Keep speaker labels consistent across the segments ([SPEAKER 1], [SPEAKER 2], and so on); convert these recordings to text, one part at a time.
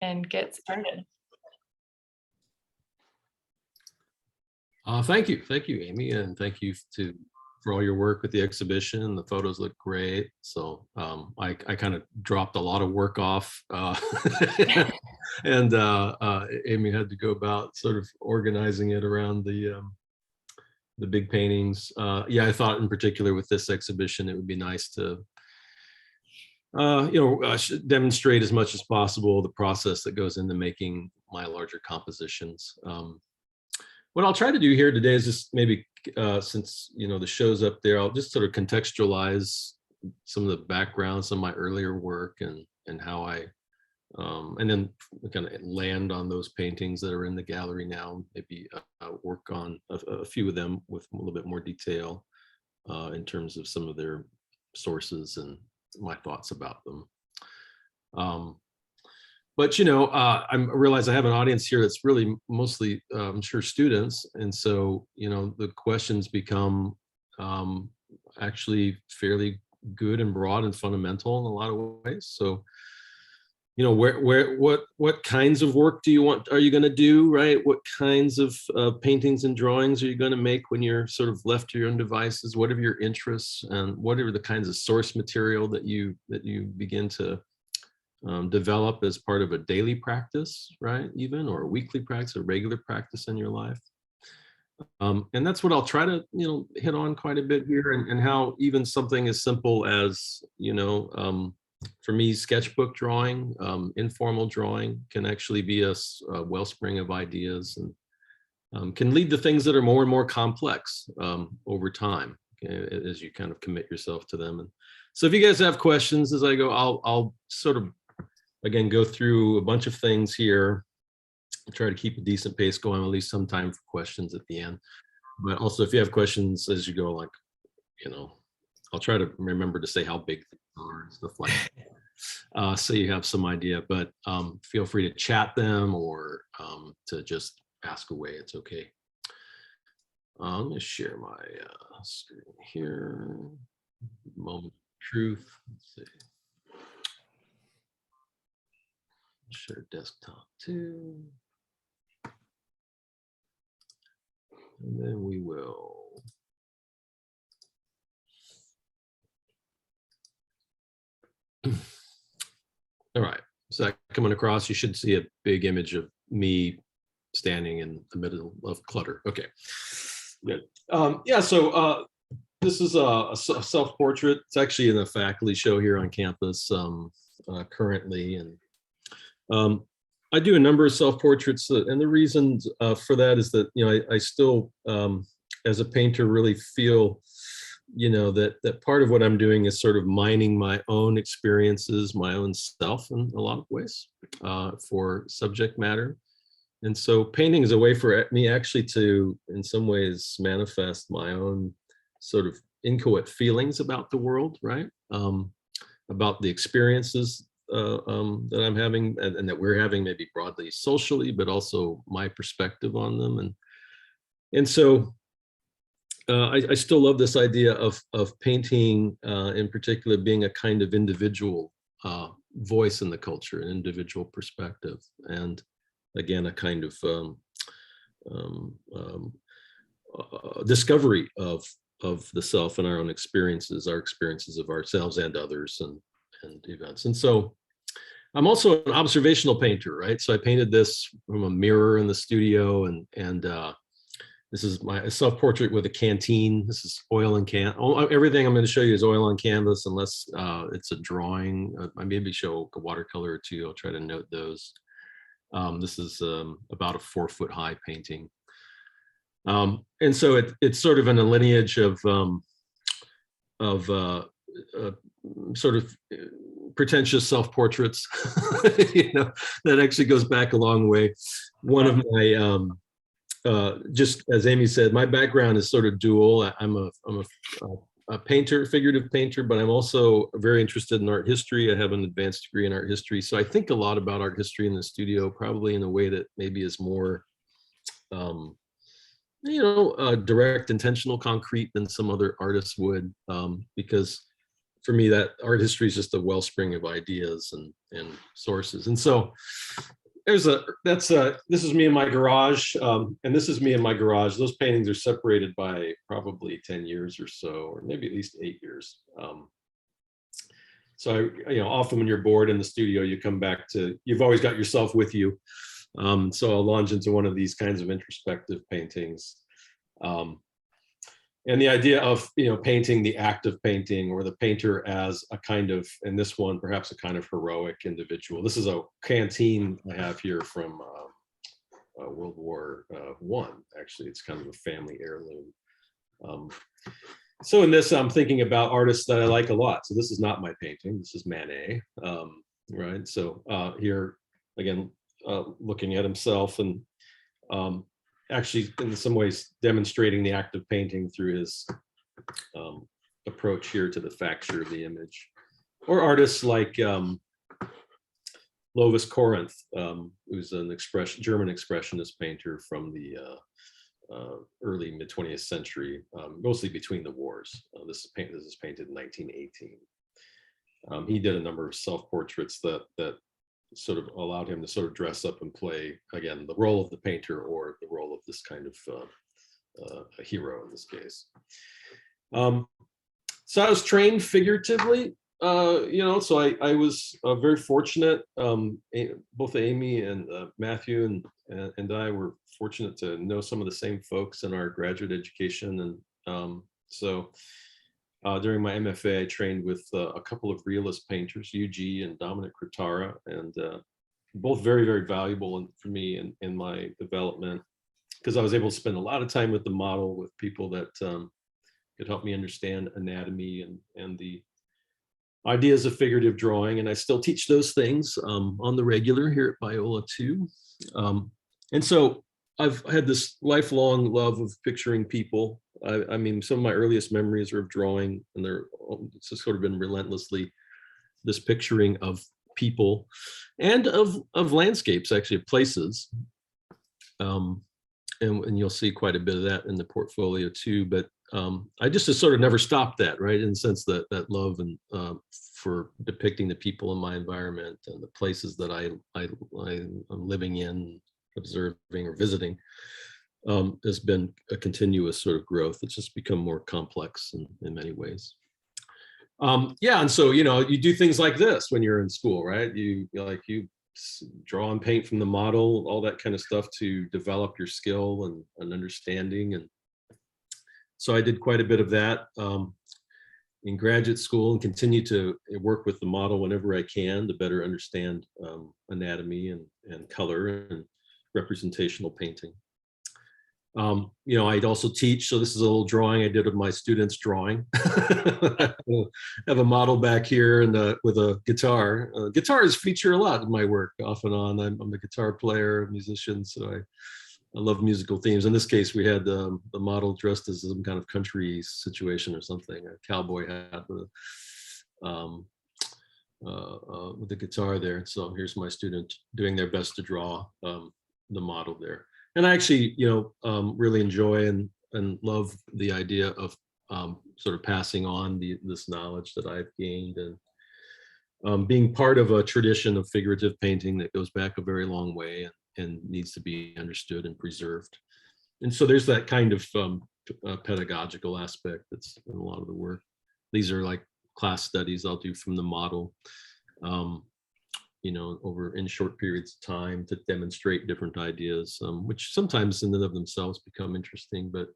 [SPEAKER 1] and get started.
[SPEAKER 2] Thank you, Amy, and thank you for all your work with the exhibition. The photos look great. So I kind of dropped a lot of work off, and Amy had to go about sort of organizing it around the big paintings. Yeah, I thought in particular with this exhibition, it would be nice to demonstrate as much as possible the process that goes into making my larger compositions. What I'll try to do here today is just maybe, since the show's up there, I'll just sort of contextualize some of the background, some of my earlier work, and how I, and then kind of land on those paintings that are in the gallery now. Maybe work on a few of them with a little bit more detail in terms of some of their sources and my thoughts about them. But I realize I have an audience here that's really mostly, I'm sure, students, and so the questions become actually fairly good and broad and fundamental in a lot of ways. So, what kinds of work are you going to do, right? What kinds of paintings and drawings are you going to make when you're sort of left to your own devices? What are your interests, and what are the kinds of source material that you begin to develop as part of a daily practice, right? Even, or a weekly practice, a regular practice in your life. And that's what I'll try to, hit on quite a bit here, and how even something as simple as, for me, sketchbook drawing, informal drawing can actually be a wellspring of ideas, and can lead to things that are more and more complex over time, as you kind of commit yourself to them. And so if you guys have questions as I go, I'll sort of, again, go through a bunch of things here. I'll try to keep a decent pace going, at least some time for questions at the end. But also, if you have questions as you go, like, I'll try to remember to say how big things are and stuff like that. So you have some idea, but feel free to chat them or to just ask away. It's okay. I'm going to share my screen here. Moment of truth. Let's see. Share desktop too. And then we will. All right, so that coming across, you should see a big image of me standing in the middle of clutter. Okay, good. Yeah, so this is a self-portrait. It's actually in a faculty show here on campus currently, and I do a number of self-portraits, and the reasons for that is that I still, as a painter, really feel that part of what I'm doing is sort of mining my own experiences, my own self, in a lot of ways for subject matter. And so painting is a way for me actually to, in some ways, manifest my own sort of inchoate feelings about the world, right? About the experiences that I'm having, and that we're having, maybe broadly socially, but also my perspective on them. And so I still love this idea of painting in particular being a kind of individual voice in the culture, an individual perspective, and again, a kind of discovery of the self and our own experiences, our experiences of ourselves and others, and events. And so I'm also an observational painter, right? So I painted this from a mirror in the studio, and this is my self-portrait with a canteen. This is oil and everything I'm going to show you is oil on canvas, unless it's a drawing. I maybe show a watercolor or two. I'll try to note those. This is about a 4-foot high painting. And so it's sort of in a lineage of sort of pretentious self-portraits, that actually goes back a long way. One of my, just as Amy said, my background is sort of dual. I'm a painter, figurative painter, but I'm also very interested in art history. I have an advanced degree in art history. So I think a lot about art history in the studio, probably in a way that maybe is more, direct, intentional, concrete than some other artists would, because for me, that art history is just a wellspring of ideas and sources. And so this is me in my garage, and this is me in my garage. Those paintings are separated by probably 10 years or so, or maybe at least 8 years. So often when you're bored in the studio, you come back to, you've always got yourself with you. So I'll launch into one of these kinds of introspective paintings. And the idea of, painting, the act of painting, or the painter as a kind of, in this one, perhaps a kind of heroic individual. This is a canteen I have here from World War I. Actually, it's kind of a family heirloom. So in this, I'm thinking about artists that I like a lot. So this is not my painting. This is Manet, right? So here, again, looking at himself and actually in some ways demonstrating the act of painting through his approach here to the facture of the image. Or artists like Lovis Corinth, who's an German expressionist painter from the early mid-20th century, mostly between the wars. This is painted in 1918. He did a number of self-portraits that sort of allowed him to sort of dress up and play, again, the role of the painter or the role of this kind of a hero in this case. So I was trained figuratively, so I was very fortunate. Both Amy and Matthew and I were fortunate to know some of the same folks in our graduate education. And so during my MFA, I trained with a couple of realist painters, UG and Dominic Cretara, and both very, very valuable for me in my development, because I was able to spend a lot of time with the model, with people that could help me understand anatomy and the ideas of figurative drawing. And I still teach those things on the regular here at Biola too. And so I've had this lifelong love of picturing people. I mean, some of my earliest memories are of drawing, and it's just sort of been relentlessly this picturing of people and of landscapes, actually, of places. And you'll see quite a bit of that in the portfolio too. But I just sort of never stopped that, right? In the sense that love and for depicting the people in my environment and the places that I'm living in, observing or visiting, has been a continuous sort of growth. It's just become more complex in many ways. And so you do things like this when you're in school, right? You draw and paint from the model, all that kind of stuff to develop your skill and understanding. And so I did quite a bit of that in graduate school, and continue to work with the model whenever I can to better understand anatomy and color and representational painting. I'd also teach, so this is a little drawing I did of my students drawing. I have a model back here and with a guitar. Guitars feature a lot in my work off and on. I'm a guitar player, musician, so I love musical themes. In this case, we had the model dressed as some kind of country situation or something, a cowboy hat with the guitar there. So here's my student doing their best to draw the model there. And I actually, really enjoy and love the idea of sort of passing on this knowledge that I've gained, and being part of a tradition of figurative painting that goes back a very long way and needs to be understood and preserved. And so there's that kind of pedagogical aspect that's in a lot of the work. These are like class studies I'll do from the model, over in short periods of time to demonstrate different ideas, which sometimes in and of themselves become interesting, but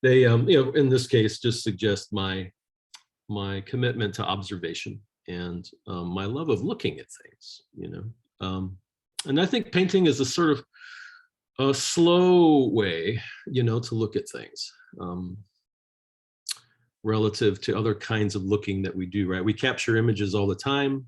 [SPEAKER 2] they, in this case, just suggest my commitment to observation and my love of looking at things, and I think painting is a sort of a slow way, to look at things relative to other kinds of looking that we do, right? We capture images all the time.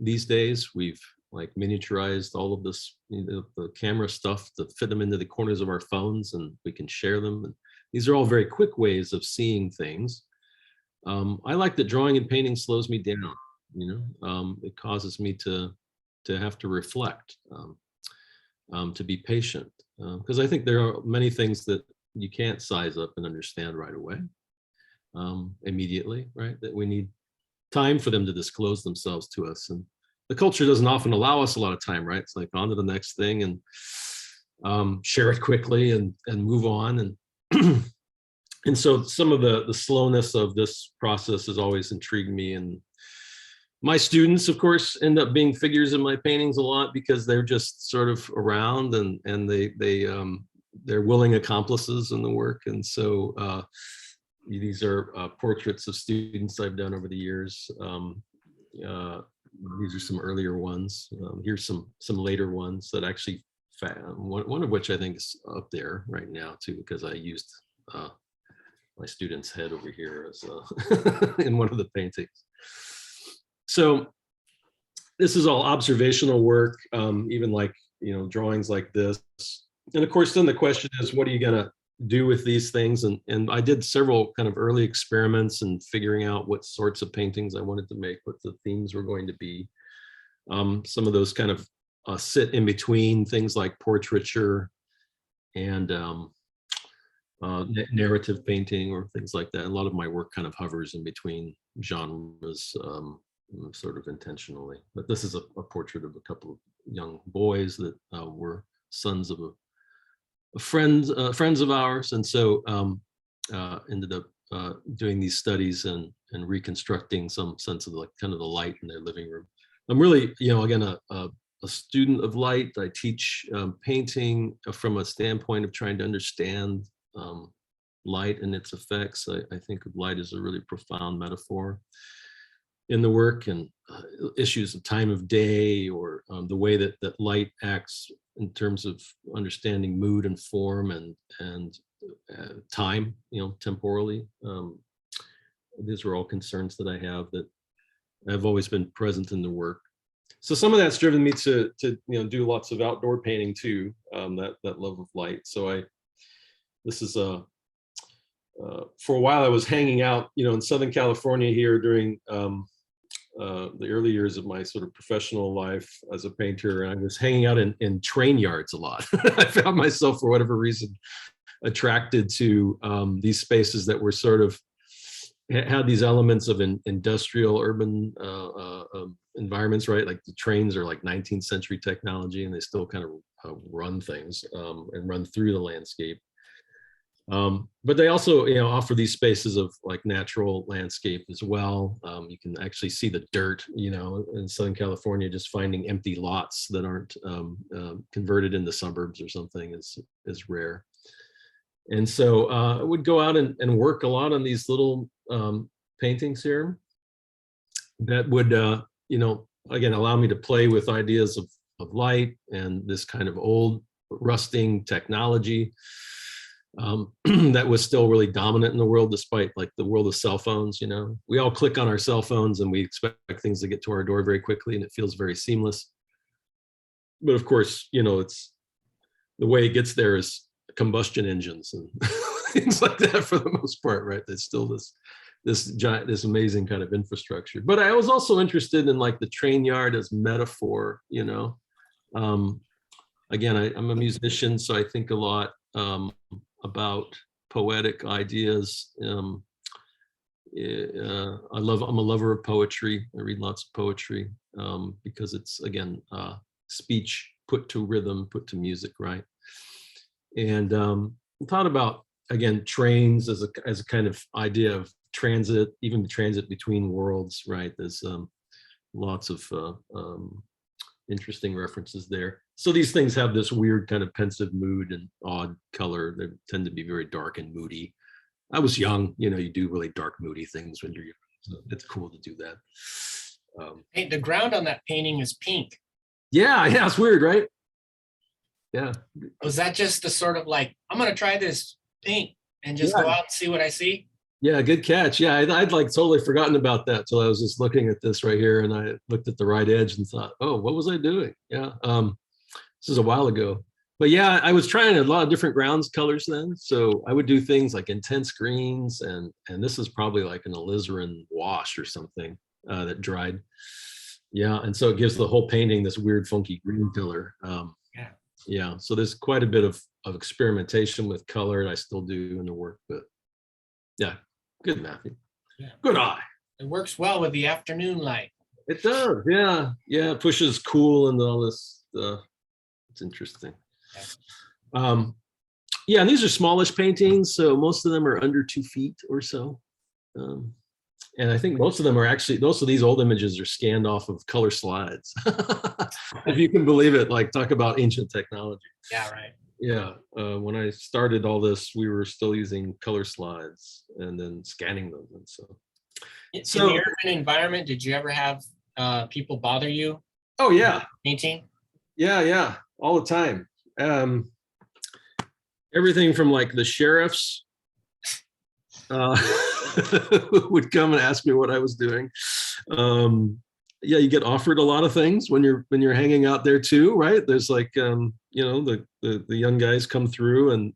[SPEAKER 2] These days, we've like miniaturized all of this, the camera stuff to fit them into the corners of our phones, and we can share them. And these are all very quick ways of seeing things. I like that drawing and painting slows me down. It causes me to have to reflect, to be patient, because I think there are many things that you can't size up and understand right away. immediately, right? That we need time for them to disclose themselves to us. And the culture doesn't often allow us a lot of time, right? It's like on to the next thing and share it quickly and move on. And and so some of the slowness of this process has always intrigued me. And my students, of course, end up being figures in my paintings a lot because they're just sort of around and they're willing accomplices in the work. And so these are portraits of students I've done over the years. These are some earlier ones. Here's some later ones that actually, one of which I think is up there right now too, because I used my student's head over here as in one of the paintings. So this is all observational work, even like, drawings like this. And of course, then the question is, what are you gonna do with these things? And I did several kind of early experiments in figuring out what sorts of paintings I wanted to make, what the themes were going to be. Some of those kind of sit in between things like portraiture and narrative painting or things like that. A lot of my work kind of hovers in between genres, sort of intentionally. But this is a portrait of a couple of young boys that were sons of friends of ours, and so ended up doing these studies and reconstructing some sense of kind of the light in their living room. I'm really, again, a student of light. I teach painting from a standpoint of trying to understand light and its effects. I think of light as a really profound metaphor in the work, and issues of time of day, or the way that light acts in terms of understanding mood and form and time, temporally. These are all concerns that I have that have always been present in the work. So some of that's driven me to do lots of outdoor painting too, that love of light. So this is for a while I was hanging out, in Southern California here during the early years of my sort of professional life as a painter. I was hanging out in train yards a lot. I found myself, for whatever reason, attracted to these spaces that were sort of had these elements of industrial urban environments, right? Like the trains are like 19th century technology, and they still kind of run things and run through the landscape. But they also, offer these spaces of like natural landscape as well. You can actually see the dirt, in Southern California. Just finding empty lots that aren't converted into suburbs or something is rare. And so I would go out and work a lot on these little paintings here that would, again, allow me to play with ideas of light and this kind of old rusting technology that was still really dominant in the world, despite like the world of cell phones. We all click on our cell phones and we expect things to get to our door very quickly, and it feels very seamless. But of course, it's the way it gets there is combustion engines and things like that for the most part, right? There's still this amazing kind of infrastructure. But I was also interested in like the train yard as metaphor. Again, I'm a musician, so I think a lot about poetic ideas. I'm a lover of poetry. I read lots of poetry because it's, again, speech put to rhythm, put to music, right? And thought about, again, trains as a kind of idea of transit, even transit between worlds, right? There's lots of interesting references there. So these things have this weird kind of pensive mood and odd color. They tend to be very dark and moody. I was young, you do really dark, moody things when you're young. So it's cool to do that.
[SPEAKER 1] Hey, the ground on that painting is pink.
[SPEAKER 2] Yeah, it's weird, right? Yeah.
[SPEAKER 1] Was that just the sort of like, I'm going to try this paint and just go out and see what I see?
[SPEAKER 2] Yeah, good catch. Yeah, I'd like totally forgotten about that till I was just looking at this right here, and I looked at the right edge and thought, oh, what was I doing? Yeah, this is a while ago. But yeah, I was trying a lot of different grounds colors then. So I would do things like intense greens, and this is probably like an alizarin wash or something that dried. Yeah, and so it gives the whole painting this weird funky green color. Yeah, so there's quite a bit of experimentation with color, and I still do in the work, but yeah, Good, Matthew.
[SPEAKER 1] Yeah.
[SPEAKER 2] Good eye.
[SPEAKER 1] It works well with the afternoon light.
[SPEAKER 2] It does. Yeah. Yeah. It pushes cool and all this. It's interesting. Yeah. And these are smallish paintings. So most of them are under 2 feet or so. And I think most of them are actually, most of these old images are scanned off of color slides. If you can believe it, like talk about ancient technology.
[SPEAKER 1] Yeah, right.
[SPEAKER 2] Yeah. When I started all this, we were still using color slides and then scanning them. And so.
[SPEAKER 1] In the urban environment, did you ever have people bother you?
[SPEAKER 2] Oh, yeah.
[SPEAKER 1] Painting?
[SPEAKER 2] Yeah, yeah. All the time. Everything from like the sheriffs would come and ask me what I was doing. Yeah, you get offered a lot of things when you're hanging out there too, right? There's like you know, the young guys come through and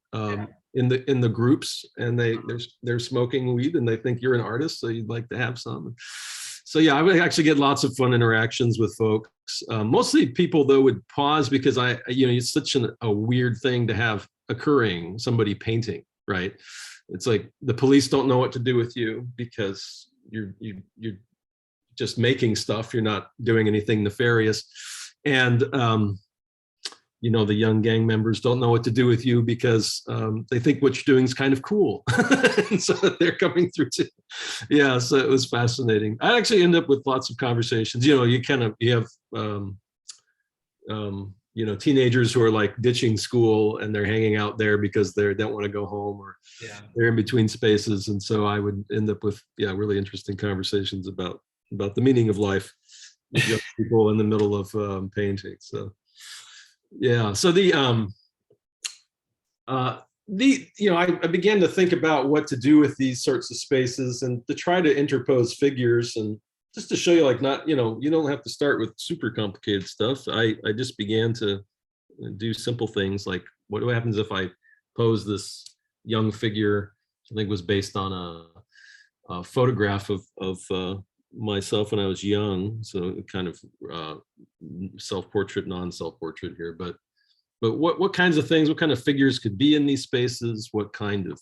[SPEAKER 2] in the groups, and they're smoking weed and they think you're an artist, so you'd like to have some. So yeah, I would actually get lots of fun interactions with folks. Mostly people though would pause because you know, it's such a weird thing to have occurring, somebody painting, right? It's like the police don't know what to do with you because you're just making stuff. You're not doing anything nefarious. And you know, the young gang members don't know what to do with you because they think what you're doing is kind of cool. And so they're coming through too. Yeah, so it was fascinating. I actually end up with lots of conversations. You know, you have you know, teenagers who are like ditching school and they're hanging out there because they don't want to go home, or they're in between spaces. And so I would end up with really interesting conversations about the meaning of life with young people in the middle of painting. So yeah, so you know, I began to think about what to do with these sorts of spaces and to try to interpose figures, and just to show you, like, not, you know, you don't have to start with super complicated stuff. I just began to do simple things like, what happens if I pose this young figure? I think was based on a photograph of myself when I was young. So kind of self-portrait, non-self-portrait here, but what kinds of things, what kind of figures could be in these spaces? What kind of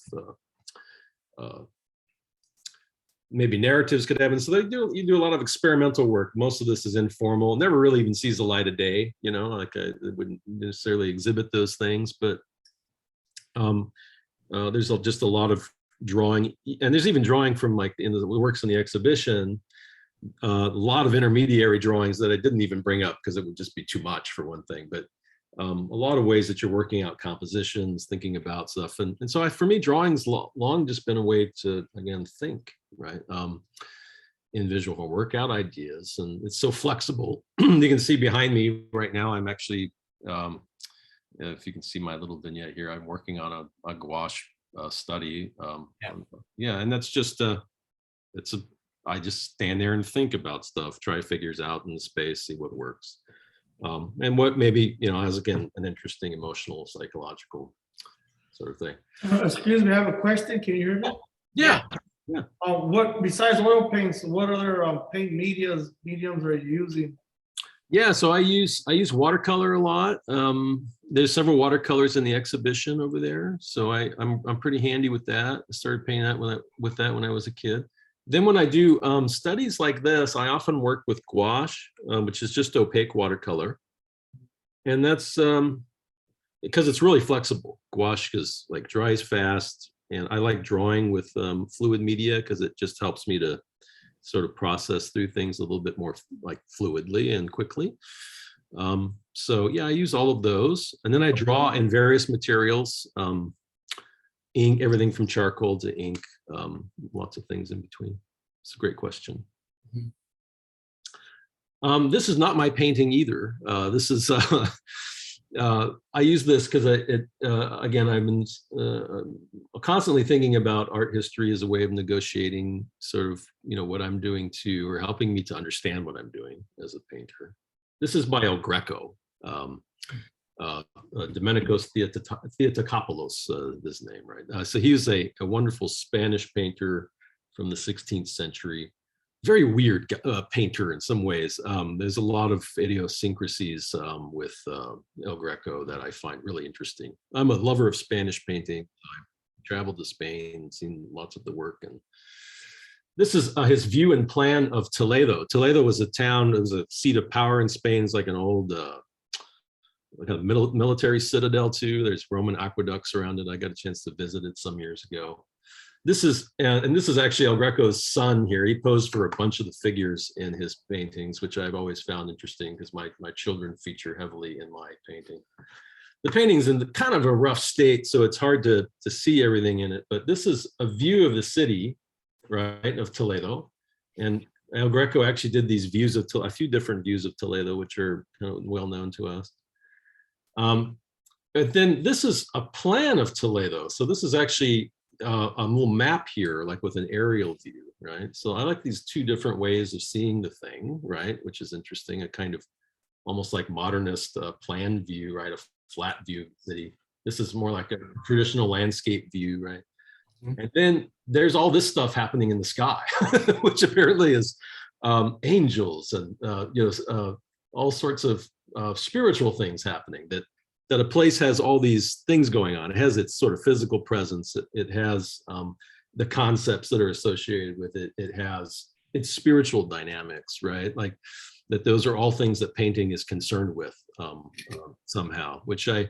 [SPEAKER 2] maybe narratives could happen? So you do a lot of experimental work. Most of this is informal, never really even sees the light of day, you know, like I wouldn't necessarily exhibit those things, but there's just a lot of drawing, and there's even drawing from like in the works in the exhibition, a lot of intermediary drawings that I didn't even bring up because it would just be too much for one thing, but a lot of ways that you're working out compositions, thinking about stuff. And so for me, drawing's long just been a way to, again, think, right? In visual, work out ideas. And it's so flexible. You can see behind me right now, I'm actually, if you can see my little vignette here, I'm working on a gouache study. And that's just, I just stand there and think about stuff, try figures out in the space, see what works. And what maybe, you know, has, again, an interesting emotional, psychological sort of thing.
[SPEAKER 3] Excuse me, I have a question. Can you hear me?
[SPEAKER 2] Yeah.
[SPEAKER 3] What, besides oil paints, what other paint mediums are you using?
[SPEAKER 2] Yeah, so I use watercolor a lot. There's several watercolors in the exhibition over there, so I'm pretty handy with that. I started painting that when I was a kid. Then when I do studies like this, I often work with gouache, which is just opaque watercolor. And that's because it's really flexible. Gouache is like dries fast, and I like drawing with fluid media because it just helps me to sort of process through things a little bit more like fluidly and quickly. So yeah, I use all of those. And then I draw in various materials. Ink, everything from charcoal to ink, lots of things in between. It's a great question. This is not my painting either. This is, I use this because again, I've been constantly thinking about art history as a way of negotiating sort of, you know, what I'm doing to, or helping me to understand what I'm doing as a painter. This is by El Greco. Domenico's Theotokopoulos, his name, right? So he was a wonderful Spanish painter from the 16th century. Very weird painter in some ways. There's a lot of idiosyncrasies with El Greco that I find really interesting. I'm a lover of Spanish painting. traveled to Spain and seen lots of the work. And this is his view and plan of Toledo. Toledo was a town, it was a seat of power in Spain. It's like an old like a military citadel too. There's Roman aqueducts around it. I got a chance to visit it some years ago. This is, and this is actually El Greco's son here. He posed for a bunch of the figures in his paintings, which I've always found interesting because my children feature heavily in my painting. The painting's in kind of a rough state, so it's hard to see everything in it, but this is a view of the city, right, of Toledo. And El Greco actually did these views of a few different views of Toledo, which are kind of well known to us. But then this is a plan of Toledo. So this is actually a little map here, like with an aerial view, right? So I like these two different ways of seeing the thing, right? Which is interesting, a kind of almost like modernist plan view, right? A flat view city. This is more like a traditional landscape view, right? And then there's all this stuff happening in the sky, which apparently is angels and all sorts of spiritual things happening. That a place has all these things going on. It has its sort of physical presence. It has the concepts that are associated with it. It has its spiritual dynamics, right? Like that. Those are all things that painting is concerned with somehow. Which I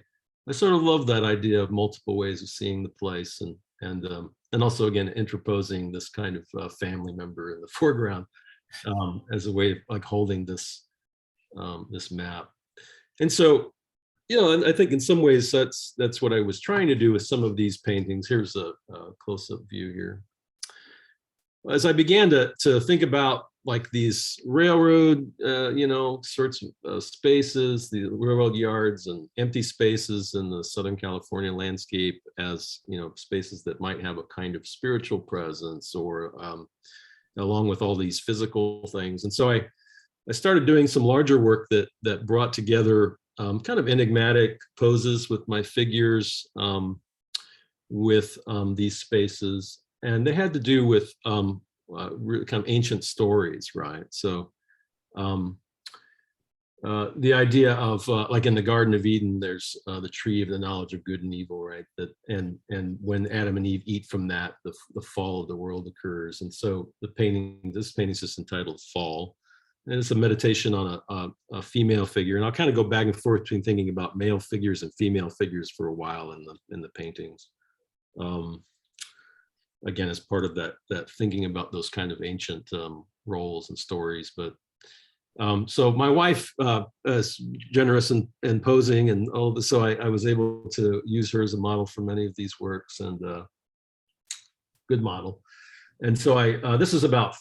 [SPEAKER 2] sort of love that idea of multiple ways of seeing the place and also again interposing this kind of family member in the foreground as a way of like holding this this map. And so, and I think in some ways that's what I was trying to do with some of these paintings. Here's a close-up view here. As I began to think about like these railroad, sorts of spaces, the railroad yards and empty spaces in the Southern California landscape as, spaces that might have a kind of spiritual presence or along with all these physical things. And so I started doing some larger work that brought together kind of enigmatic poses with my figures with these spaces. And they had to do with really kind of ancient stories, right? So the idea of like in the Garden of Eden, there's the tree of the knowledge of good and evil, right? And when Adam and Eve eat from that, the fall of the world occurs. And so this painting is just entitled Fall. And it's a meditation on a female figure. And I'll kind of go back and forth between thinking about male figures and female figures for a while in the paintings. Again, as part of that thinking about those kind of ancient roles and stories. But so my wife is generous in posing and all of this, so I was able to use her as a model for many of these works, and good model. And so this is about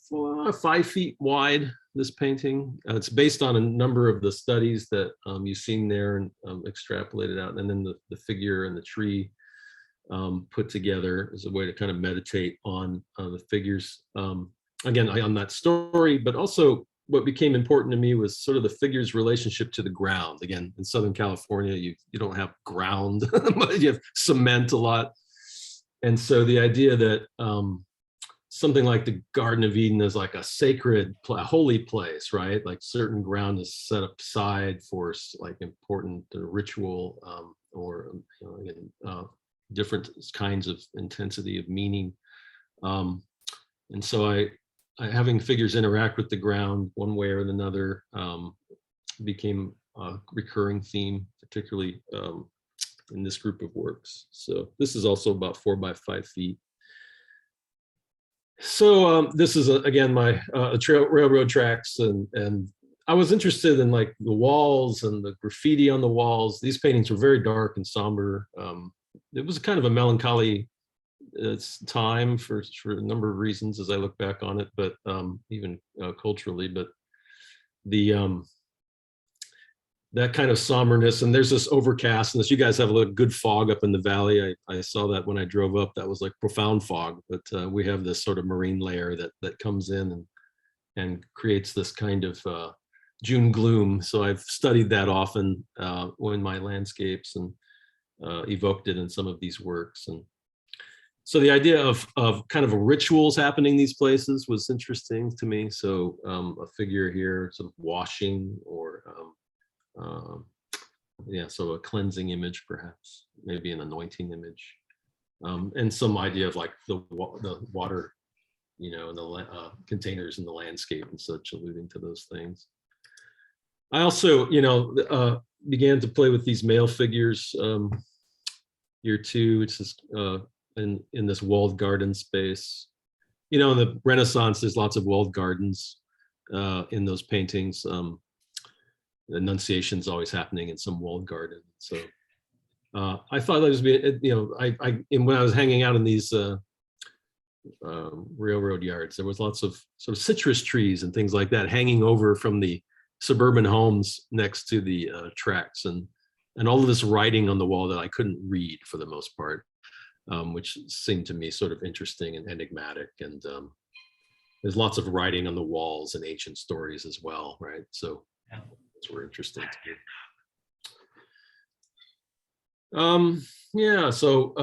[SPEAKER 2] 5 feet wide, this painting. It's based on a number of the studies that you've seen there and extrapolated out, and then the figure and the tree put together as a way to kind of meditate on the figures. Again, on that story, but also what became important to me was sort of the figure's relationship to the ground. Again, in Southern California, you don't have ground, but you have cement a lot. And so the idea that something like the Garden of Eden is like a sacred, a holy place, right? Like certain ground is set aside for like important ritual or different kinds of intensity of meaning. And so I having figures interact with the ground one way or another became a recurring theme, particularly in this group of works. So this is also about 4 by 5 feet. So this is again my railroad tracks, and I was interested in like the walls and the graffiti on the walls. These paintings were very dark and somber. It was kind of a melancholy time for a number of reasons as I look back on it, but even culturally. But the that kind of somberness, and there's this overcastness. You guys have a good fog up in the valley. I saw that when I drove up. That was like profound fog, but we have this sort of marine layer that comes in and creates this kind of June gloom. So I've studied that often in my landscapes and evoked it in some of these works. And so the idea of kind of rituals happening in these places was interesting to me. So a figure here sort of washing or so a cleansing image, perhaps, maybe an anointing image. and some idea of like the water, you know, and the containers in the landscape and such, alluding to those things. I also, you know, began to play with these male figures here too. It's just in this walled garden space. You know, in the Renaissance, there's lots of walled gardens in those paintings. The Annunciation's always happening in some walled garden. So I thought that was, you know, when I was hanging out in these railroad yards, there was lots of sort of citrus trees and things like that hanging over from the suburban homes next to the tracks, and all of this writing on the wall that I couldn't read for the most part, which seemed to me sort of interesting and enigmatic. And there's lots of writing on the walls and ancient stories as well, right? So those were interesting to me. Yeah, so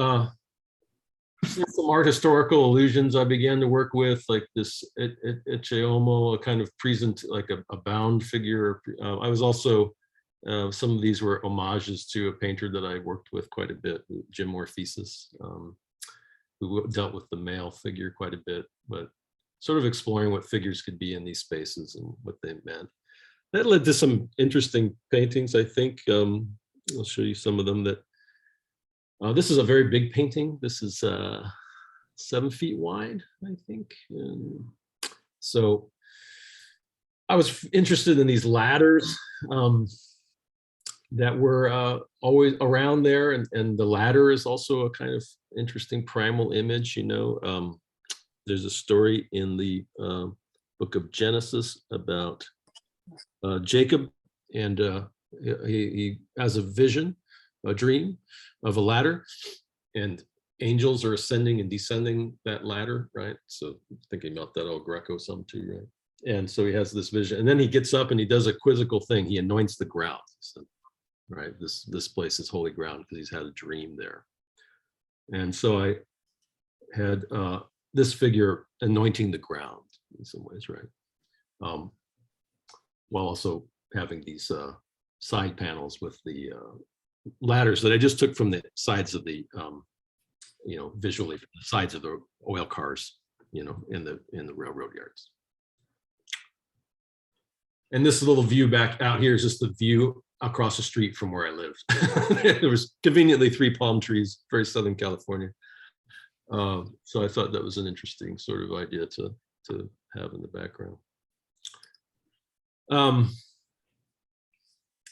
[SPEAKER 2] some art historical allusions I began to work with, like this Echeomo, a kind of like a bound figure. I was also, some of these were homages to a painter that I worked with quite a bit, Jim Orphesis, who dealt with the male figure quite a bit, but sort of exploring what figures could be in these spaces and what they meant. That led to some interesting paintings, I think. I'll show you some of them. That this is a very big painting. This is 7 feet wide, I think. And so I was interested in these ladders that were always around there. And the ladder is also a kind of interesting primal image, you know. There's a story in the book of Genesis about Jacob, and he has a vision, a dream of a ladder, and angels are ascending and descending that ladder, right? So thinking about that old Greco some too, right? And so he has this vision, and then he gets up and he does a quizzical thing. He anoints the ground, so, right? This place is holy ground because he's had a dream there. And so I had this figure anointing the ground in some ways, right? While also having these side panels with the ladders that I just took from the sides of the, you know, visually from the sides of the oil cars, you know, in the railroad yards. And this little view back out here is just the view across the street from where I lived. There was conveniently 3 palm trees, very Southern California. So I thought that was an interesting sort of idea to have in the background.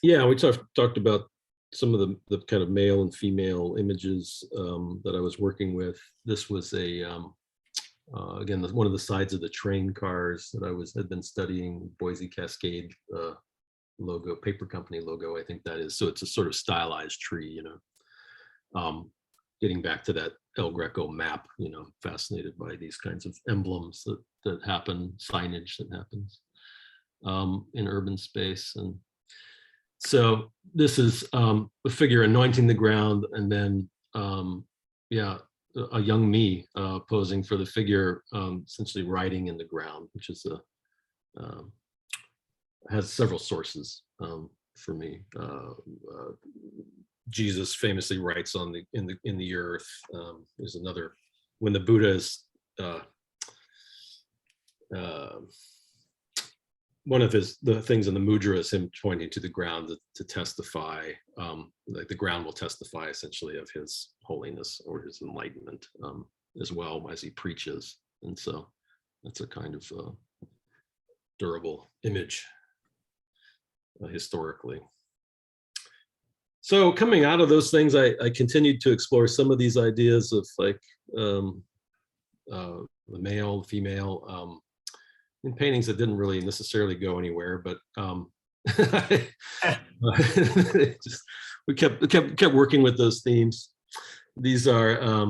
[SPEAKER 2] Yeah, we talked about some of the kind of male and female images that I was working with. This was a again, one of the sides of the train cars that I had been studying, Boise Cascade logo, paper company logo, I think that is. So it's a sort of stylized tree, you know. Getting back to that El Greco map, you know, fascinated by these kinds of emblems that happen, signage that happens in urban space. And so this is a figure anointing the ground, and then yeah, a young me posing for the figure, essentially writing in the ground, which is has several sources for me. Jesus famously writes in the earth. There's another, when the Buddha is one of the things in the mudra is him pointing to the ground to testify, like the ground will testify essentially of his holiness or his enlightenment, as well as he preaches. And so that's a kind of durable image historically. So coming out of those things, I continued to explore some of these ideas of like the male, female, in paintings that didn't really necessarily go anywhere, but we kept working with those themes. These are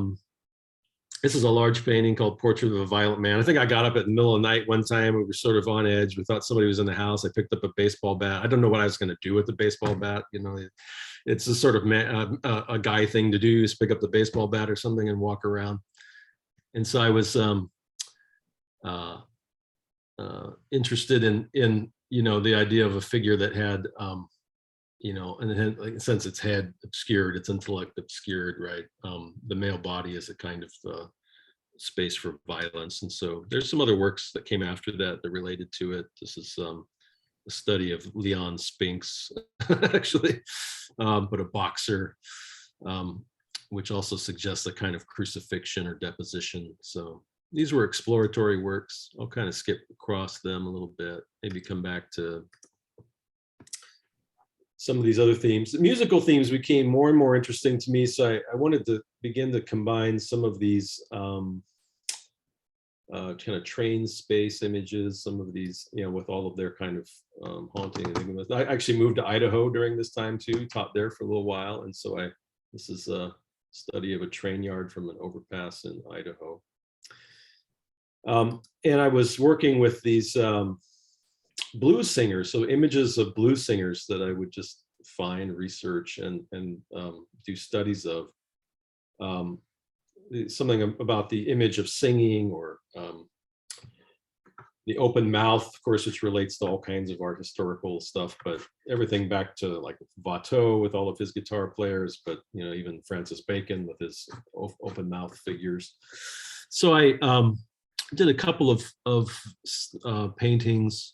[SPEAKER 2] this is a large painting called Portrait of a Violent Man. I think I got up at the middle of the night one time. We were sort of on edge. We thought somebody was in the house. I picked up a baseball bat. I don't know what I was going to do with the baseball bat. You know, it's a sort of a guy thing to do, is pick up the baseball bat or something and walk around. And so I was interested in you know, the idea of a figure that had you know, and then like, since its head obscured, its intellect obscured, right? The male body is a kind of space for violence. And so there's some other works that came after that that related to it. This is a study of Leon Spinks, actually, but a boxer, which also suggests a kind of crucifixion or deposition. So these were exploratory works. I'll kind of skip across them a little bit, maybe come back to some of these other themes. The musical themes became more and more interesting to me. So I wanted to begin to combine some of these kind of train space images, some of these, you know, with all of their kind of haunting. I actually moved to Idaho during this time too, taught there for a little while. And so this is a study of a train yard from an overpass in Idaho. And I was working with these blues singers, so images of blues singers that I would just find, research, and do studies of. Something about the image of singing, or the open mouth, of course, which relates to all kinds of art historical stuff, but everything back to like Watteau with all of his guitar players, but you know, even Francis Bacon with his open mouth figures. So I did a couple of paintings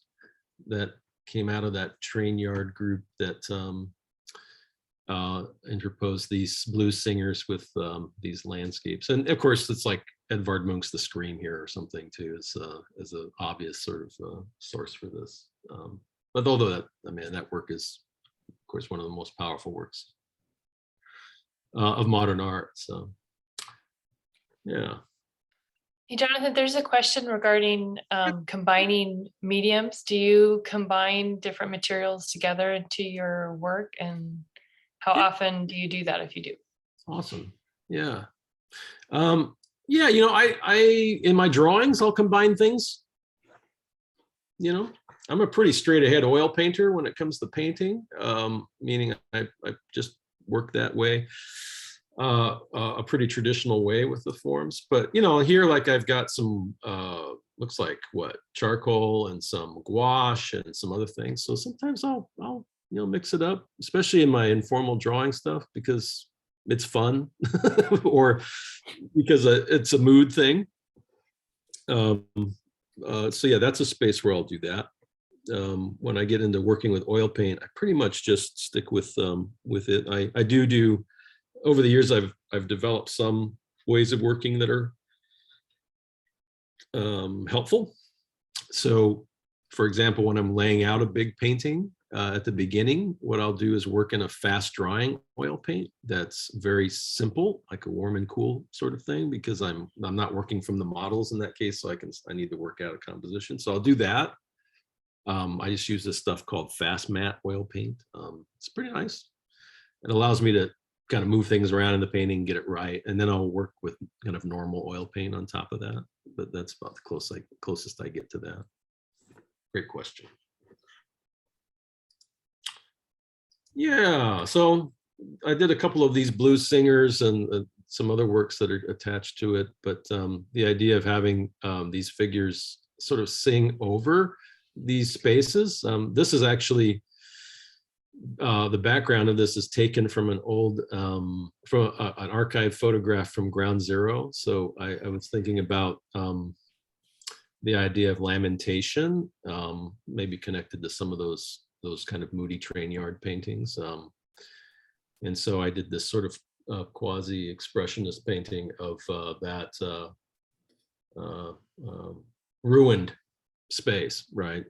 [SPEAKER 2] that came out of that train yard group that interposed these blues singers with these landscapes. And of course, it's like Edvard Munch's The Scream here or something too, as an obvious sort of source for this. But although that, I mean, that work is, of course, one of the most powerful works of modern art. So, yeah.
[SPEAKER 4] Hey, Jonathan, there's a question regarding combining mediums. Do you combine different materials together into your work, and how often do you do that if you do?
[SPEAKER 2] Awesome. Yeah. Yeah, you know, I in my drawings, I'll combine things. You know, I'm a pretty straight ahead oil painter when it comes to painting, meaning I just work that way, a pretty traditional way with the forms. But, you know, here, like I've got some, looks like what, charcoal and some gouache and some other things. So sometimes I'll you know, mix it up, especially in my informal drawing stuff, because it's fun or because it's a mood thing. So yeah, that's a space where I'll do that. When I get into working with oil paint, I pretty much just stick with it. I do over the years, I've developed some ways of working that are helpful. So for example, when I'm laying out a big painting, at the beginning, what I'll do is work in a fast drying oil paint that's very simple, like a warm and cool sort of thing, because I'm not working from the models in that case, so I need to work out a composition. So I'll do that. I just use this stuff called fast matte oil paint. It's pretty nice. It allows me to kind of move things around in the painting, get it right, and then I'll work with kind of normal oil paint on top of that. But that's about the closest I get to that. Great question. Yeah, so I did a couple of these blues singers and some other works that are attached to it, but the idea of having these figures sort of sing over these spaces. This is actually, the background of this is taken from an old, from an archive photograph from Ground Zero. So I was thinking about the idea of lamentation, maybe connected to some of those kind of moody train yard paintings. And so I did this sort of quasi-expressionist painting of that ruined space, right?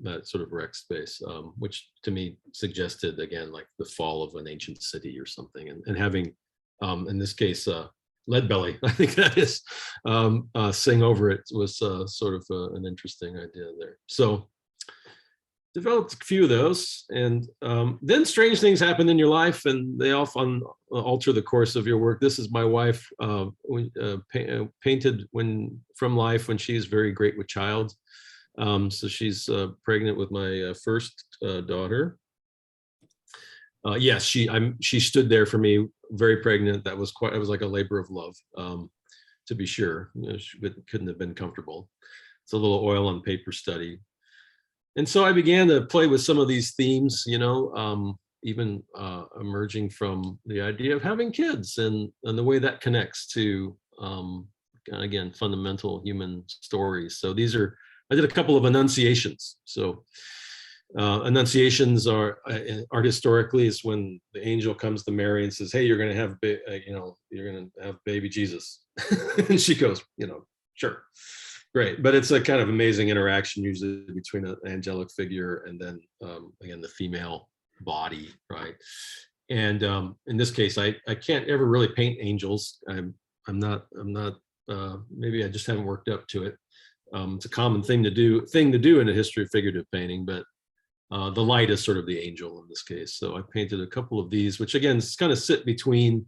[SPEAKER 2] That sort of wrecked space, which to me suggested, again, like the fall of an ancient city or something. And having, in this case, Leadbelly, I think that is, sing over it was sort of an interesting idea there. So developed a few of those, and then strange things happen in your life, and they often alter the course of your work. This is my wife, painted from life when she's very great with child. So she's pregnant with my first daughter. Yes, she stood there for me, very pregnant. It was like a labor of love, to be sure. You know, she couldn't have been comfortable. It's a little oil on paper study. And so I began to play with some of these themes, you know, even emerging from the idea of having kids and the way that connects to, again, fundamental human stories. So I did a couple of annunciations. So annunciations are art historically is when the angel comes to Mary and says, hey, you're going to have, you're going to have baby Jesus. And she goes, sure. Great. But it's a kind of amazing interaction usually between an angelic figure and then, again, the female body, right? And in this case, I can't ever really paint angels. I'm not, maybe I just haven't worked up to it. It's a common thing to do in the history of figurative painting, but the light is sort of the angel in this case. So I painted a couple of these, which again, kind of sit between,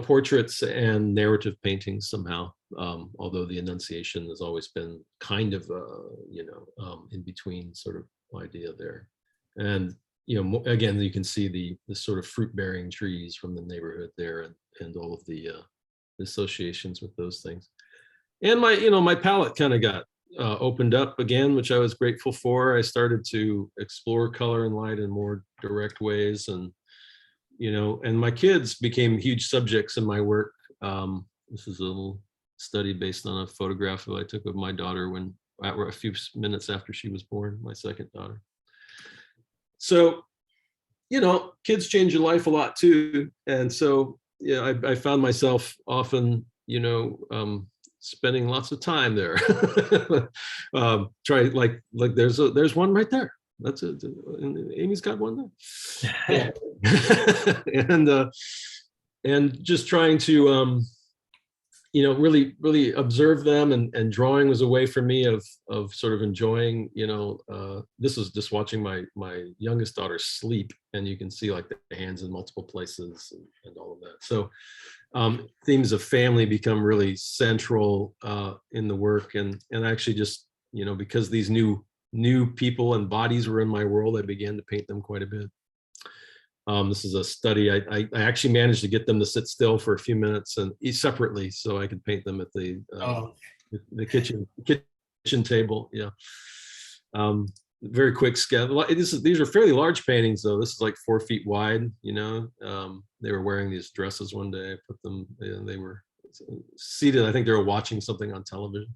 [SPEAKER 2] portraits and narrative paintings somehow. Although the Annunciation has always been kind of, in between sort of idea there. And, again, you can see the sort of fruit-bearing trees from the neighborhood there and all of the associations with those things. And my palette kind of got opened up again, which I was grateful for. I started to explore color and light in more direct ways, and my kids became huge subjects in my work. This is a little study based on a photograph that I took of my daughter a few minutes after she was born, my second daughter. So, kids change your life a lot too. And so, I found myself often, spending lots of time there. Try like there's one right there. That's it. Amy's got one there. And just trying to really observe them, and drawing was a way for me of sort of enjoying, this is just watching my youngest daughter sleep, and you can see like the hands in multiple places and all of that. So themes of family become really central in the work, and actually just because these new people and bodies were in my world, I began to paint them quite a bit. This is a study. I actually managed to get them to sit still for a few minutes and eat separately, so I could paint them at the kitchen table. Yeah. Very quick sketch. These are fairly large paintings, though. This is like 4 feet wide. They were wearing these dresses one day. I put them, and they were seated. I think they were watching something on television,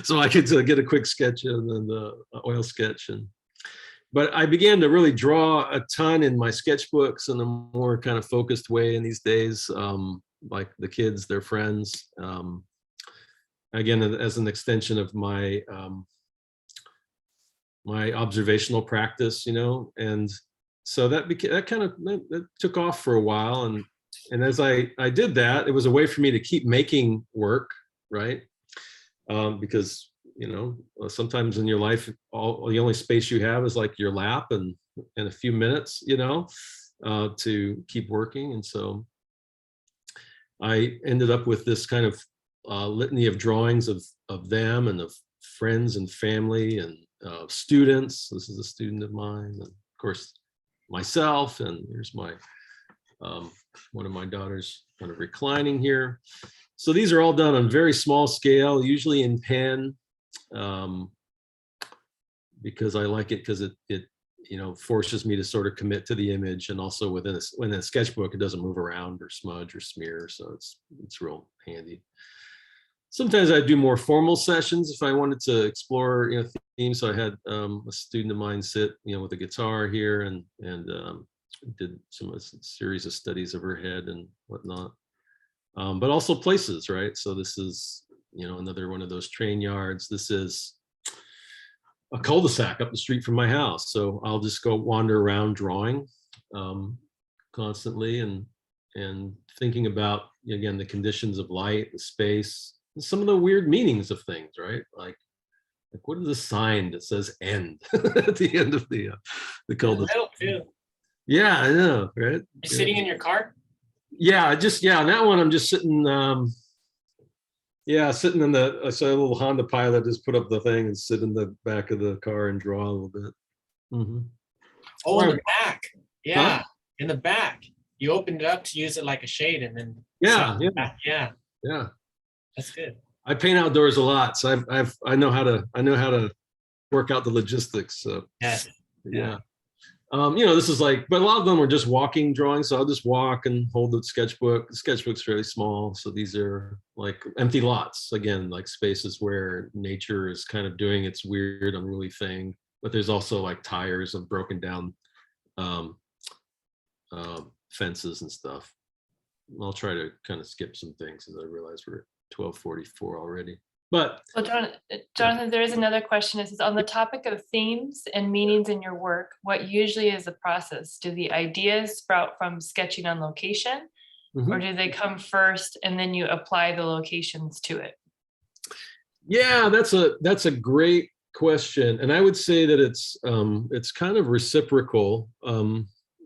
[SPEAKER 2] so I could get a quick sketch and then the oil sketch. But I began to really draw a ton in my sketchbooks in a more kind of focused way in these days, like the kids, their friends. Again, as an extension of my my observational practice, and so that took off for a while, and as I did that, it was a way for me to keep making work, right? Because sometimes in your life, the only space you have is like your lap and a few minutes, to keep working. And so I ended up with this kind of litany of drawings of them and of friends and family and students. This is a student of mine, and of course myself, and here's my one of my daughters kind of reclining here. So these are all done on very small scale, usually in pen, because I like it because it forces me to sort of commit to the image, and also within a sketchbook, it doesn't move around or smudge or smear, so it's real handy. Sometimes I do more formal sessions if I wanted to explore themes. So I had a student of mine sit with a guitar here and did a series of studies of her head and whatnot, but also places, right? So this is another one of those train yards. This is a cul-de-sac up the street from my house, so I'll just go wander around drawing constantly and thinking about, again, the conditions of light, the space, some of the weird meanings of things, right? Like what is the sign that says end at the end of the cul-de-sac? Yeah, I know, right?
[SPEAKER 1] You're sitting in your car?
[SPEAKER 2] Yeah, on that one, I'm just sitting, sitting in I saw a little Honda Pilot, just put up the thing and sit in the back of the car and draw a little bit. Mm-hmm.
[SPEAKER 1] Oh, in the back. Yeah, huh? In the back. You opened it up to use it like a shade, and then yeah. That's good.
[SPEAKER 2] I paint outdoors a lot, so I know how to work out the logistics. So
[SPEAKER 1] Yes.
[SPEAKER 2] yeah. This is like, but a lot of them are just walking drawings. So I'll just walk and hold the sketchbook. The sketchbook's really small. So these are like empty lots, again, like spaces where nature is kind of doing its weird, unruly thing. But there's also like tires of broken down fences and stuff. I'll try to kind of skip some things as I realize we're at 12:44 already. But
[SPEAKER 4] Well, Jonathan, there is another question. It says, on the topic of themes and meanings in your work, what usually is the process? Do the ideas sprout from sketching on location, or do they come first and then you apply the locations to it?
[SPEAKER 2] Yeah, that's a great question, and I would say that it's kind of reciprocal.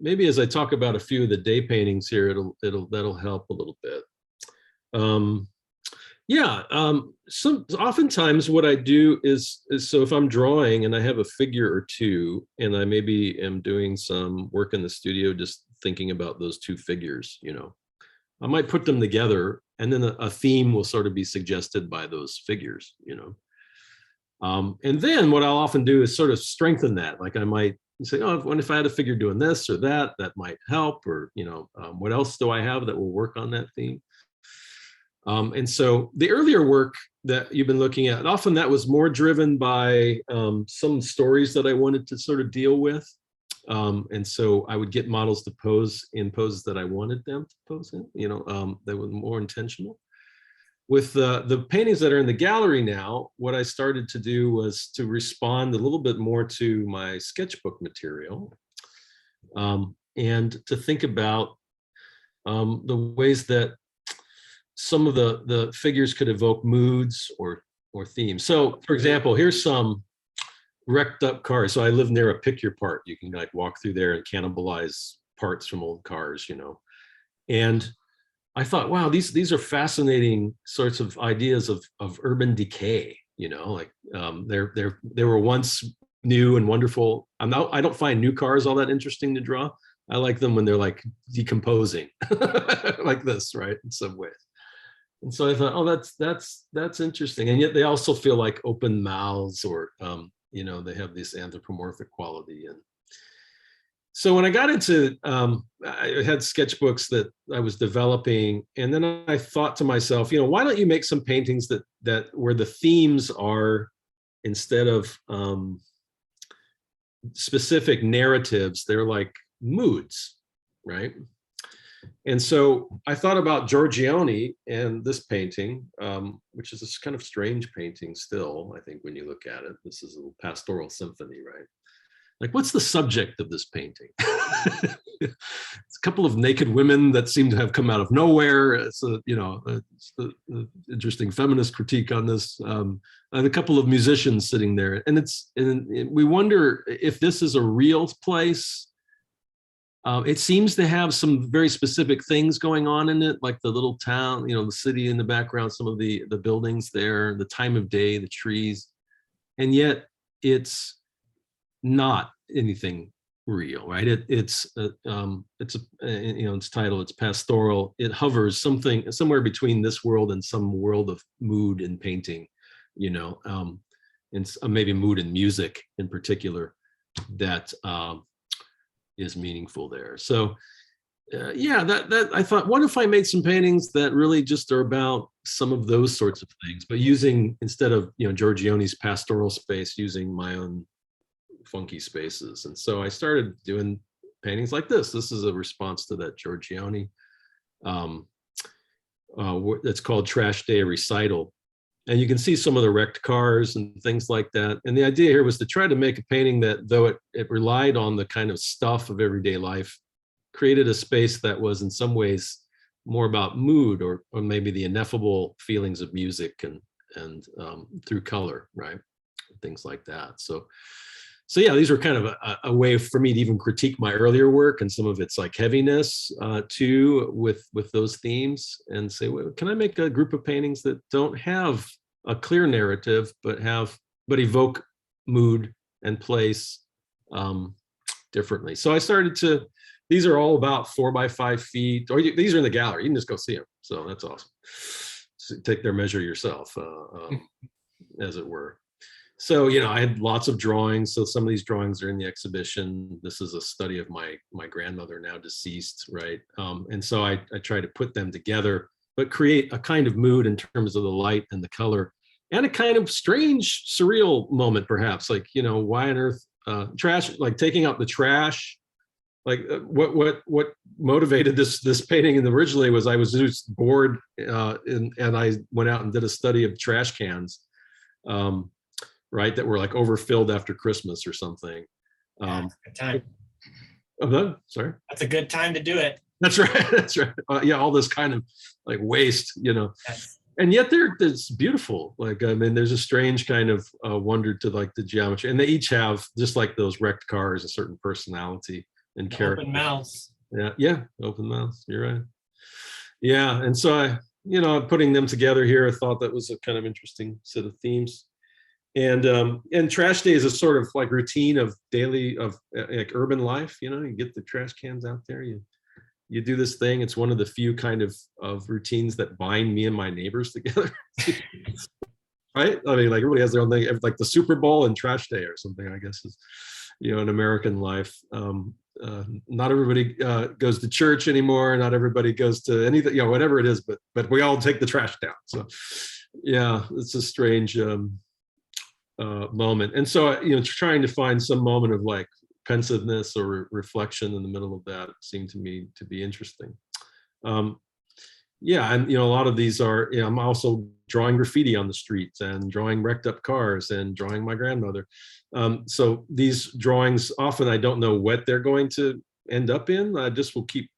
[SPEAKER 2] Maybe as I talk about a few of the day paintings here, that'll help a little bit. Oftentimes what I do is so if I'm drawing and I have a figure or two, and I maybe am doing some work in the studio, just thinking about those two figures, I might put them together, and then a theme will sort of be suggested by those figures, and then what I'll often do is sort of strengthen that. Like I might say, oh, what if I had a figure doing this or that might help, or what else do I have that will work on that theme? And so the earlier work that you've been looking at, often that was more driven by some stories that I wanted to sort of deal with. And so I would get models to pose in poses that I wanted them to pose in, that were more intentional. With the paintings that are in the gallery now, what I started to do was to respond a little bit more to my sketchbook material, and to think about the ways that some of the figures could evoke moods or themes. So for example, here's some wrecked up cars. So I live near a pick your part. You can like walk through there and cannibalize parts from old cars, and I thought, wow, these are fascinating sorts of ideas of urban decay, like they were once new and wonderful. I don't find new cars all that interesting to draw. I like them when they're like decomposing like this, right, in some ways. And so I thought, oh, that's interesting. And yet they also feel like open mouths, or they have this anthropomorphic quality. And so when I got into, I had sketchbooks that I was developing, and then I thought to myself, why don't you make some paintings that where the themes are, instead of specific narratives, they're like moods, right? And so I thought about Giorgione and this painting, which is this kind of strange painting still, I think, when you look at it. This is a little pastoral symphony, right? Like, what's the subject of this painting? It's a couple of naked women that seem to have come out of nowhere. It's it's the interesting feminist critique on this, and a couple of musicians sitting there. And we wonder if this is a real place. It seems to have some very specific things going on in it, like the little town, the city in the background, some of the buildings there, the time of day, the trees, and yet it's not anything real, right? It's title, it's pastoral. It hovers somewhere between this world and some world of mood and painting, and maybe mood and music in particular that is meaningful there. So that I thought, what if I made some paintings that really just are about some of those sorts of things, but using, instead of Giorgione's pastoral space, using my own funky spaces. And so I started doing paintings like this. This is a response to that Giorgione. It's called Trash Day Recital. And you can see some of the wrecked cars and things like that. And the idea here was to try to make a painting that, though it relied on the kind of stuff of everyday life, created a space that was in some ways more about mood, or maybe the ineffable feelings of music and through color, right? Things like that. So yeah, these were kind of a way for me to even critique my earlier work and some of its like heaviness too, with those themes, and say, well, can I make a group of paintings that don't have a clear narrative, but evoke mood and place differently? So I started to. These are all about 4 by 5 feet, or these are in the gallery. You can just go see them. So that's awesome. So take their measure yourself, as it were. So, you know, I had lots of drawings. So some of these drawings are in the exhibition. This is a study of my grandmother, now deceased, right? And so I try to put them together, but create a kind of mood in terms of the light and the color, and a kind of strange, surreal moment, perhaps. Like, you know, why on earth trash? Like taking out the trash. Like what motivated this painting originally was I was just bored, and I went out and did a study of trash cans. Right, that were like overfilled after Christmas or something.
[SPEAKER 1] Good time.
[SPEAKER 2] Sorry.
[SPEAKER 1] That's a good time to do it.
[SPEAKER 2] That's right. That's right. Yeah, all this kind of like waste, you know.
[SPEAKER 1] Yes.
[SPEAKER 2] And yet it's beautiful. Like, I mean, there's a strange kind of wonder to like the geometry, and they each have, just like those wrecked cars, a certain personality and character.
[SPEAKER 1] Open mouths.
[SPEAKER 2] Yeah, open mouths. You're right. Yeah, and so I, you know, putting them together here, I thought that was a kind of interesting set of themes. And trash day is a sort of like routine of daily, of like urban life. You know, you get the trash cans out there, you do this thing. It's one of the few kind of routines that bind me and my neighbors together. Right? I mean, like everybody has their own thing, like the Super Bowl and trash day or something, I guess, is, you know, in American life. Not everybody goes to church anymore. Not everybody goes to anything, you know, whatever it is, but we all take the trash down. So yeah, it's a strange moment. And so, you know, trying to find some moment of like pensiveness or reflection in the middle of that seemed to me to be interesting. Yeah, and you know, a lot of these are, you know, I'm also drawing graffiti on the streets and drawing wrecked up cars and drawing my grandmother. So these drawings, often I don't know what they're going to end up in. I just will keep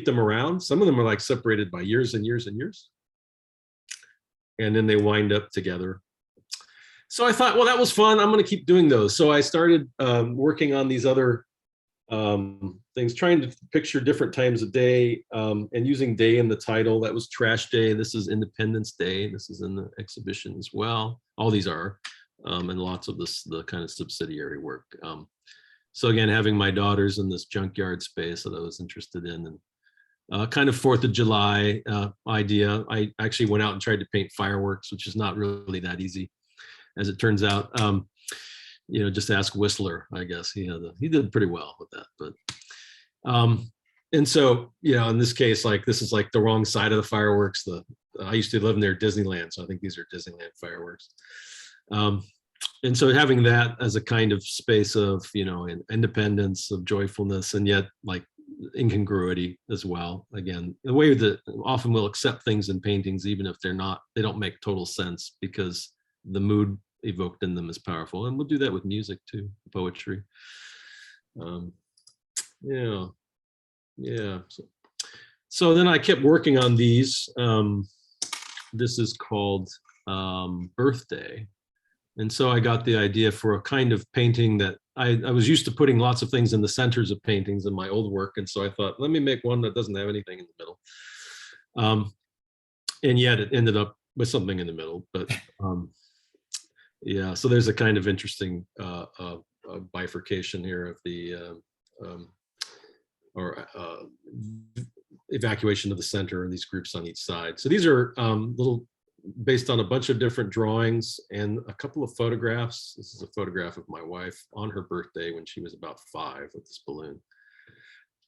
[SPEAKER 2] them around. Some of them are like separated by years and years and years, and then they wind up together. So I thought, well, that was fun. I'm going to keep doing those. So I started working on these other things, trying to picture different times of day, and using day in the title. That was Trash Day. This is Independence Day. This is in the exhibition as well. All these are, and lots of the kind of subsidiary work. So again, having my daughters in this junkyard space that I was interested in, and kind of 4th of July idea. I actually went out and tried to paint fireworks, which is not really that easy, as it turns out. You know, just ask Whistler, I guess. He did pretty well with that. But and so, you know, in this case, like this is like the wrong side of the fireworks. I used to live near Disneyland, so I think these are Disneyland fireworks. And so having that as a kind of space of, you know, independence, of joyfulness, and yet like incongruity as well. Again, the way that often we'll accept things in paintings, even if they don't make total sense, because the mood evoked in them is powerful. And we'll do that with music too, poetry. Yeah. So then I kept working on these. This is called Birthday. And so I got the idea for a kind of painting that I was used to putting lots of things in the centers of paintings in my old work. And so I thought, let me make one that doesn't have anything in the middle. And yet it ended up with something in the middle. But yeah, so there's a kind of interesting bifurcation here of the evacuation of the center and these groups on each side. So these are little, based on a bunch of different drawings and a couple of photographs. This is a photograph of my wife on her birthday when she was about 5 with this balloon.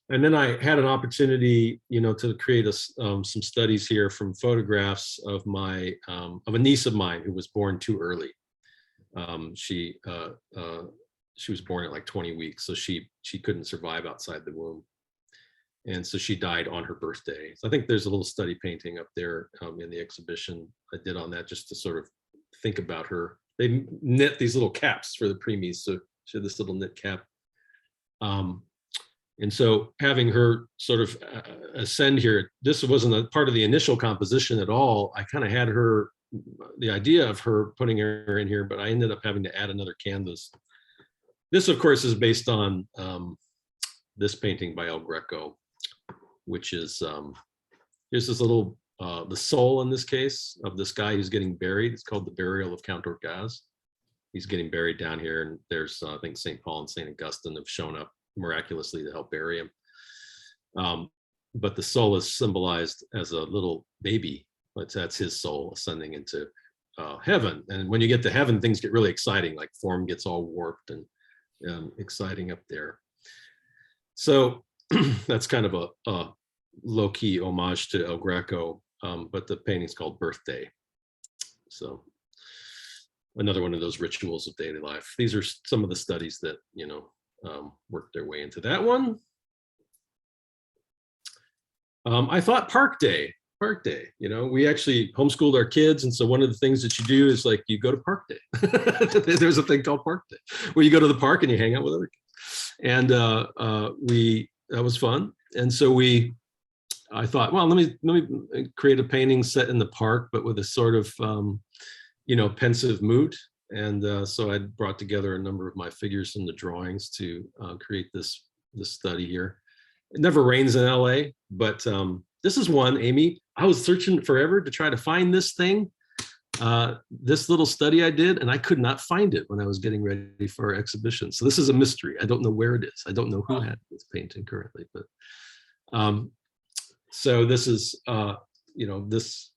[SPEAKER 2] And then I had an opportunity, you know, to create some studies here from photographs of a niece of mine who was born too early. She was born at like 20 weeks, so she couldn't survive outside the womb. And so she died on her birthday. So I think there's a little study painting up there in the exhibition I did on that, just to sort of think about her. They knit these little caps for the preemies, so she had this little knit cap. And so having her sort of ascend here, this wasn't a part of the initial composition at all. I kind of had the idea of her putting her in here, but I ended up having to add another canvas. This, of course, is based on this painting by El Greco, which is, here's this little, the soul in this case of this guy who's getting buried. It's called The Burial of Count Orgaz. He's getting buried down here, and there's, I think, St. Paul and St. Augustine have shown up miraculously to help bury him. But the soul is symbolized as a little baby. That's his soul ascending into heaven. And when you get to heaven, things get really exciting, like form gets all warped and exciting up there. So that's kind of a low-key homage to El Greco, but the painting's called Birthday. So another one of those rituals of daily life. These are some of the studies that, you know, work their way into that one. I thought Park Day, you know, we actually homeschooled our kids. And so one of the things that you do is like, you go to Park Day. There's a thing called Park Day, where you go to the park and you hang out with other kids. And that was fun. And so I thought, well, let me create a painting set in the park, but with a sort of, you know, pensive mood. And so I brought together a number of my figures in the drawings to create this study here. It never rains in LA, but this is one, Amy. I was searching forever to try to find this thing, this little study I did, and I could not find it when I was getting ready for our exhibition. So this is a mystery. I don't know where it is. I don't know who had this painting currently, but so this is, you know, this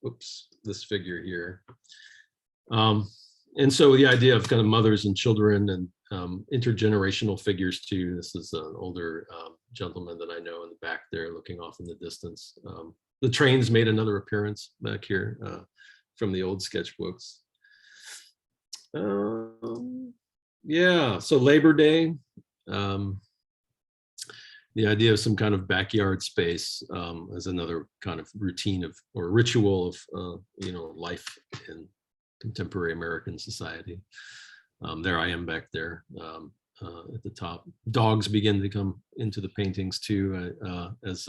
[SPEAKER 2] figure here. And so the idea of kind of mothers and children and intergenerational figures too. This is an older gentleman that I know in the back there looking off in the distance. The trains made another appearance back here from the old sketchbooks. Yeah, so Labor Day, the idea of some kind of backyard space as another kind of routine of, or ritual of, you know, life in contemporary American society. There I am back there at the top. Dogs begin to come into the paintings too, as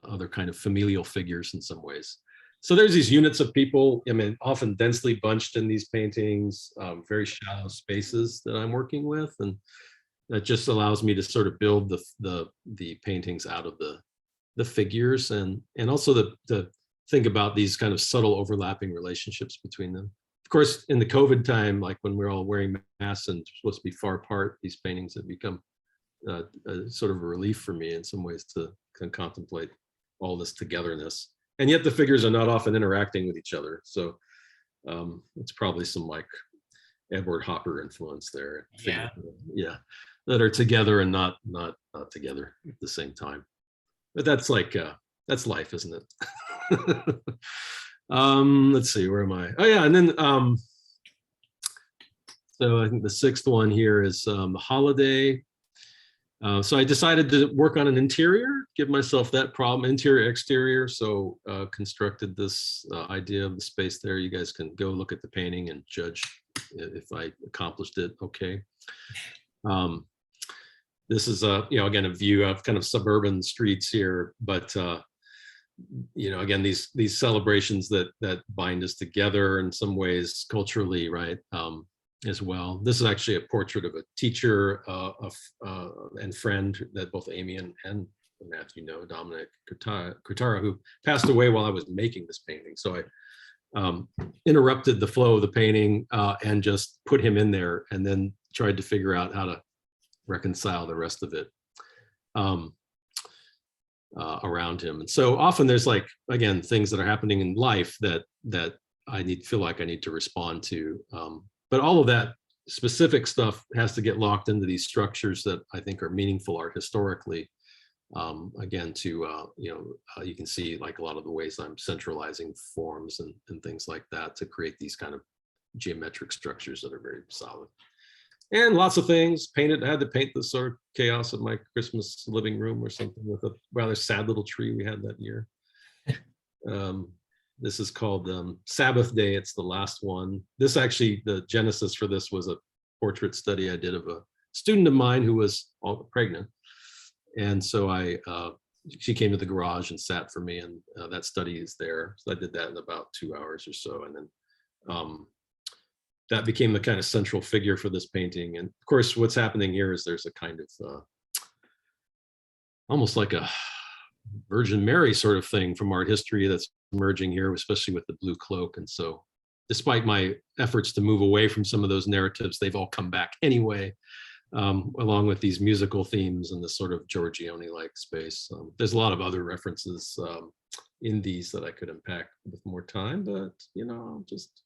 [SPEAKER 2] other kind of familial figures in some ways. So there's these units of people, I mean, often densely bunched in these paintings, very shallow spaces that I'm working with. And that just allows me to sort of build the paintings out of the figures and also the think about these kind of subtle overlapping relationships between them. Of course, in the COVID time, like when we're all wearing masks and supposed to be far apart, these paintings have become a sort of a relief for me in some ways to contemplate all this togetherness. And yet the figures are not often interacting with each other. So it's probably some like Edward Hopper influence there.
[SPEAKER 1] Yeah.
[SPEAKER 2] Yeah, that are together and not together at the same time. But that's like, that's life, isn't it? Let's see, where am I? Oh yeah, and then so I think the sixth one here is the holiday. So I decided to work on an interior, give myself that problem, interior, exterior. So constructed this idea of the space there. You guys can go look at the painting and judge if I accomplished it okay. This is you know, again, a view of kind of suburban streets here, but you know, again, these celebrations that bind us together in some ways culturally, right? As well. This is actually a portrait of a teacher and friend that both Amy and Matthew know, Dominic Kurtara, who passed away while I was making this painting. So I interrupted the flow of the painting and just put him in there and then tried to figure out how to reconcile the rest of it around him. And so often there's like, again, things that are happening in life that I feel like I need to respond to. But all of that specific stuff has to get locked into these structures that I think are meaningful art historically. Again, to, you know, you can see like a lot of the ways I'm centralizing forms and things like that to create these kind of geometric structures that are very solid. And lots of things painted. I had to paint the sort of chaos of my Christmas living room or something with a rather sad little tree we had that year. This is called Sabbath Day. It's the last one. This actually, the genesis for this was a portrait study I did of a student of mine who was pregnant. And so she came to the garage and sat for me, and that study is there. So I did that in about 2 hours or so. And then that became the kind of central figure for this painting. And of course, what's happening here is there's a kind of almost like a Virgin Mary sort of thing from art history that's emerging here, especially with the blue cloak. And so despite my efforts to move away from some of those narratives, they've all come back anyway, along with these musical themes and this sort of Giorgione-like space. There's a lot of other references in these that I could unpack with more time, but I'll just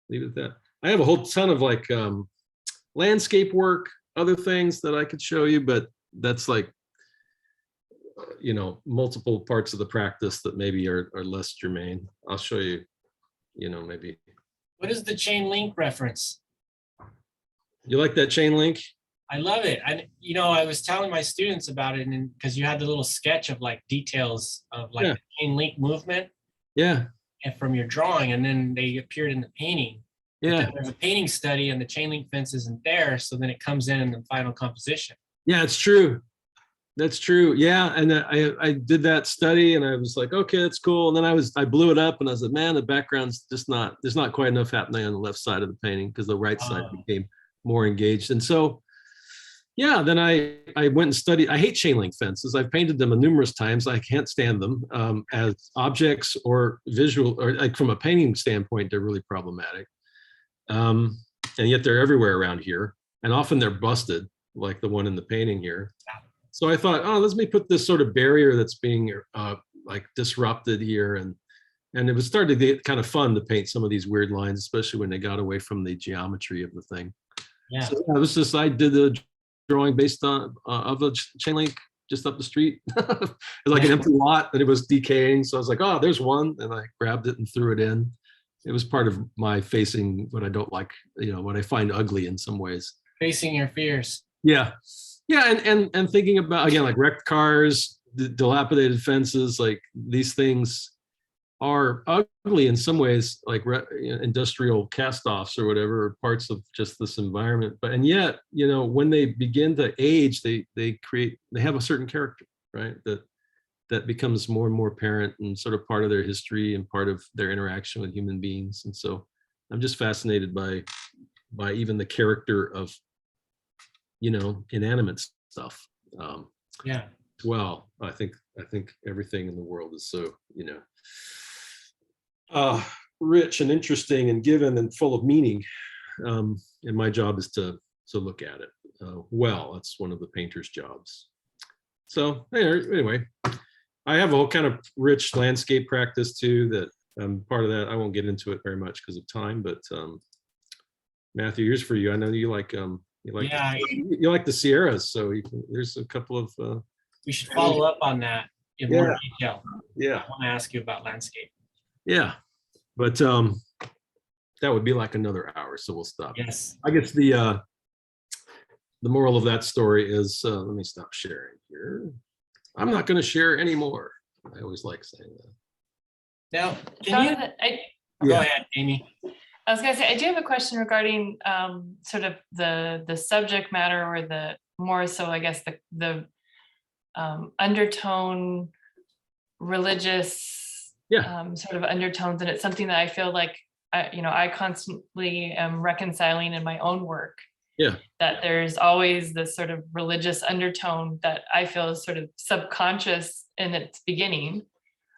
[SPEAKER 2] leave it at that. I have a whole ton of like landscape work, other things that I could show you, but that's like multiple parts of the practice that maybe are less germane. I'll show you, maybe.
[SPEAKER 1] What is the chain link reference?
[SPEAKER 2] You like that chain link?
[SPEAKER 1] I love it. I was telling my students about it, and because you had the little sketch of like details of like the chain link movement.
[SPEAKER 2] Yeah.
[SPEAKER 1] And from your drawing, and then they appeared in the painting.
[SPEAKER 2] Yeah.
[SPEAKER 1] There's a painting study, and the chain link fence isn't there, so then it comes in the final composition.
[SPEAKER 2] Yeah, it's true. That's true. Yeah, and I did that study, and I was like, okay, that's cool. And then I blew it up, and I was like, man, the background's just not. There's not quite enough happening on the left side of the painting because the right side became more engaged. And so, yeah, then I went and studied. I hate chain link fences. I've painted them numerous times. I can't stand them as objects or visual, or like from a painting standpoint, they're really problematic. And yet they're everywhere around here, and often they're busted, like the one in the painting here. So I thought, oh, let me put this sort of barrier that's being like disrupted here, and it was starting to get kind of fun to paint some of these weird lines, especially when they got away from the geometry of the thing.
[SPEAKER 1] Yeah.
[SPEAKER 2] So it was just, I did the drawing based on of a chain link just up the street. It was like an empty lot that it was decaying. So I was like, oh, there's one, and I grabbed it and threw it in. It was part of my facing what I don't like, what I find ugly in some ways.
[SPEAKER 1] Facing your fears.
[SPEAKER 2] Yeah. Yeah, and thinking about, again, like wrecked cars, dilapidated fences, like these things are ugly in some ways, like industrial cast-offs or whatever, or parts of just this environment. But and yet, when they begin to age, they have a certain character, right? That becomes more and more apparent and sort of part of their history and part of their interaction with human beings. And so I'm just fascinated by even the character of inanimate stuff.
[SPEAKER 1] Yeah.
[SPEAKER 2] Well, I think everything in the world is so rich and interesting and given and full of meaning, and my job is to look at it. That's one of the painter's jobs. So anyway, I have a whole kind of rich landscape practice too. That part of that I won't get into it very much because of time. But Matthew, here's for you. I know you like you like the Sierras, so there's a couple of.
[SPEAKER 1] We should follow up on that in more detail.
[SPEAKER 2] Yeah,
[SPEAKER 1] I want to ask you about landscape.
[SPEAKER 2] Yeah, but that would be like another hour, so we'll stop.
[SPEAKER 1] Yes.
[SPEAKER 2] I guess the moral of that story is, let me stop sharing here. I'm not going to share anymore. I always like saying that.
[SPEAKER 1] Now, go ahead, Amy.
[SPEAKER 4] I was going to say, I do have a question regarding sort of the subject matter, or the more so, I guess, the undertone, religious sort of undertones. And it's something that I feel like, I constantly am reconciling in my own work.
[SPEAKER 2] Yeah.
[SPEAKER 4] That there's always this sort of religious undertone that I feel is sort of subconscious in its beginning,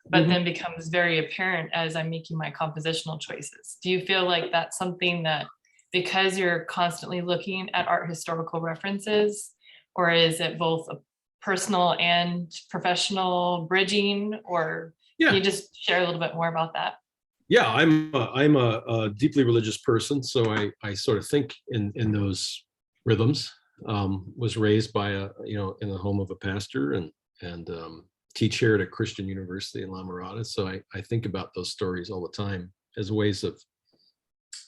[SPEAKER 4] but then becomes very apparent as I'm making my compositional choices. Do you feel like that's something that, because you're constantly looking at art historical references, or is it both a personal and professional bridging, or can you just share a little bit more about that?
[SPEAKER 2] Yeah, I'm a deeply religious person, so I sort of think in those rhythms. Was raised by in the home of a pastor, and teach here at a Christian university in La Mirada. So I think about those stories all the time as ways of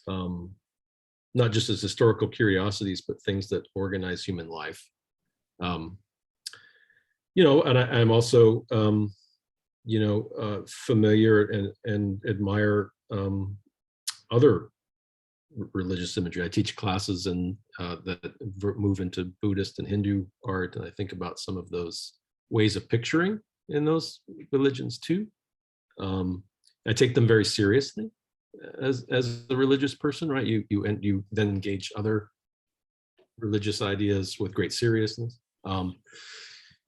[SPEAKER 2] not just as historical curiosities, but things that organize human life. And I'm also familiar and admire other religious imagery. I teach classes that move into Buddhist and Hindu art, and I think about some of those ways of picturing in those religions too. I take them very seriously as a religious person, right? You then engage other religious ideas with great seriousness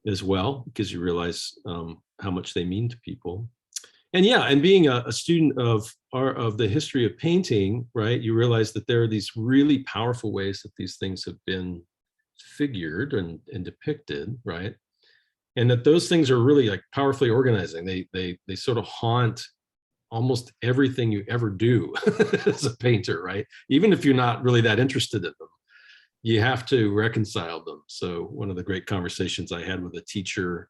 [SPEAKER 2] as well, because you realize how much they mean to people. And being a student of the history of painting, right, you realize that there are these really powerful ways that these things have been figured and depicted, right? and that those things are really like powerfully organizing. They sort of haunt almost everything you ever do as a painter, right? Even if you're not really that interested in them, you have to reconcile them. So one of the great conversations I had with a teacher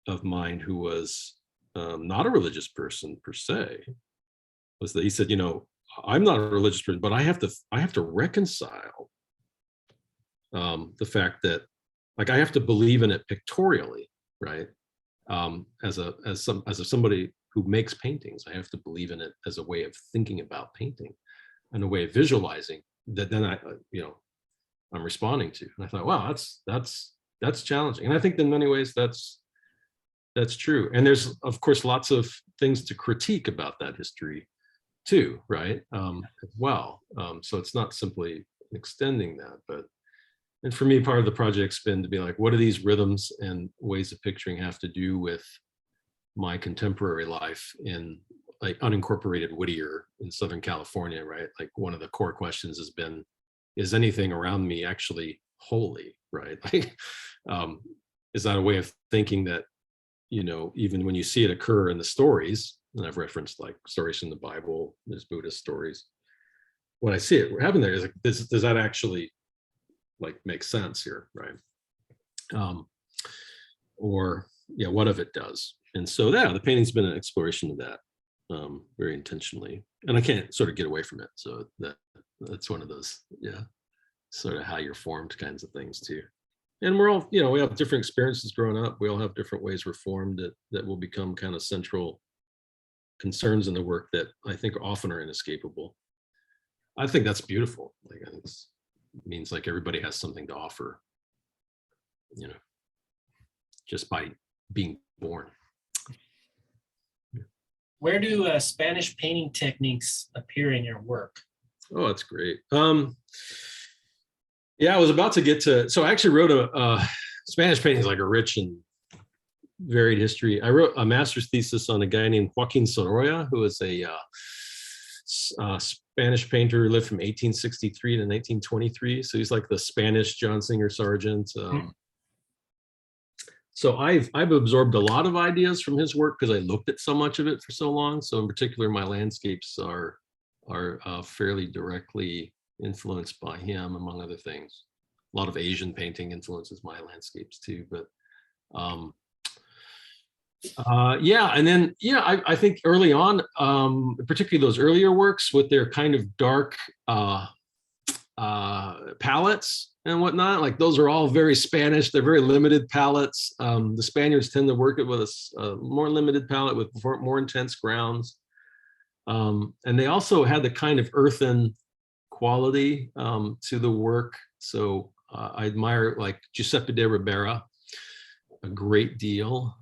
[SPEAKER 2] of mine who was not a religious person per se was that he said, I'm not a religious person, but I have to reconcile the fact that, like, I have to believe in it pictorially, right? As somebody who makes paintings, I have to believe in it as a way of thinking about painting and a way of visualizing that then I'm responding to. And I thought, wow, that's challenging. And I think in many ways that's true. And there's, of course, lots of things to critique about that history too, right? As well. So it's not simply extending that, and for me, part of the project's been to be like, what do these rhythms and ways of picturing have to do with my contemporary life in like unincorporated Whittier in Southern California, right? Like one of the core questions has been, is anything around me actually holy, right? Like, is that a way of thinking that, even when you see it occur in the stories, and I've referenced like stories in the Bible, there's Buddhist stories. When I see it happen there is like, does that actually like make sense here, right? Or what if it does? And so the painting's been an exploration of that very intentionally, and I can't sort of get away from it. So that's one of those, sort of how you're formed kinds of things too. And we're all, we have different experiences growing up. We all have different ways we're formed that will become kind of central concerns in the work that I think often are inescapable. I think that's beautiful. Like, I think it means like everybody has something to offer, just by being born.
[SPEAKER 1] Where do Spanish painting techniques appear in your work?
[SPEAKER 2] Oh, that's great. Yeah, I was about to get to, so I actually wrote a Spanish painting is like a rich and varied history. I wrote a master's thesis on a guy named Joaquin Sorolla, who was a Spanish painter who lived from 1863 to 1923. So he's like the Spanish John Singer Sargent. So I've absorbed a lot of ideas from his work because I looked at so much of it for so long. So in particular, my landscapes are fairly directly influenced by him, among other things. A lot of Asian painting influences my landscapes too. But and then I think early on, particularly those earlier works with their kind of dark palettes and whatnot, like those are all very Spanish. They're very limited palettes. The Spaniards tend to work it with a more limited palette with more intense grounds. And they also had the kind of earthen quality to the work. So I admire like Giuseppe de Ribera a great deal.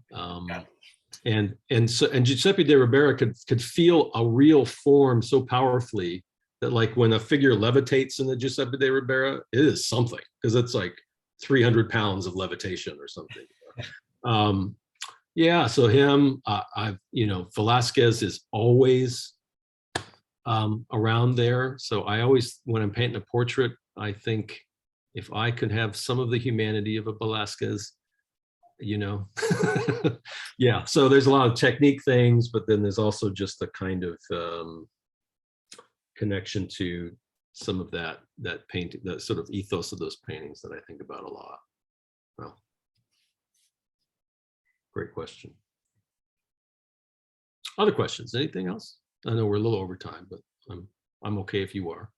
[SPEAKER 2] And Giuseppe de Ribera could feel a real form so powerfully that like when a figure levitates in the Giuseppe de Ribera, it is something, because it's like 300 pounds of levitation or something. So him, Velázquez is always around there. So I always, when I'm painting a portrait, I think if I could have some of the humanity of a Velázquez, so there's a lot of technique things, but then there's also just the kind of connection to some of that painting, the sort of ethos of those paintings that I think about a lot. Well, great question. Other questions? Anything else? I know we're a little over time, but I'm okay if you are.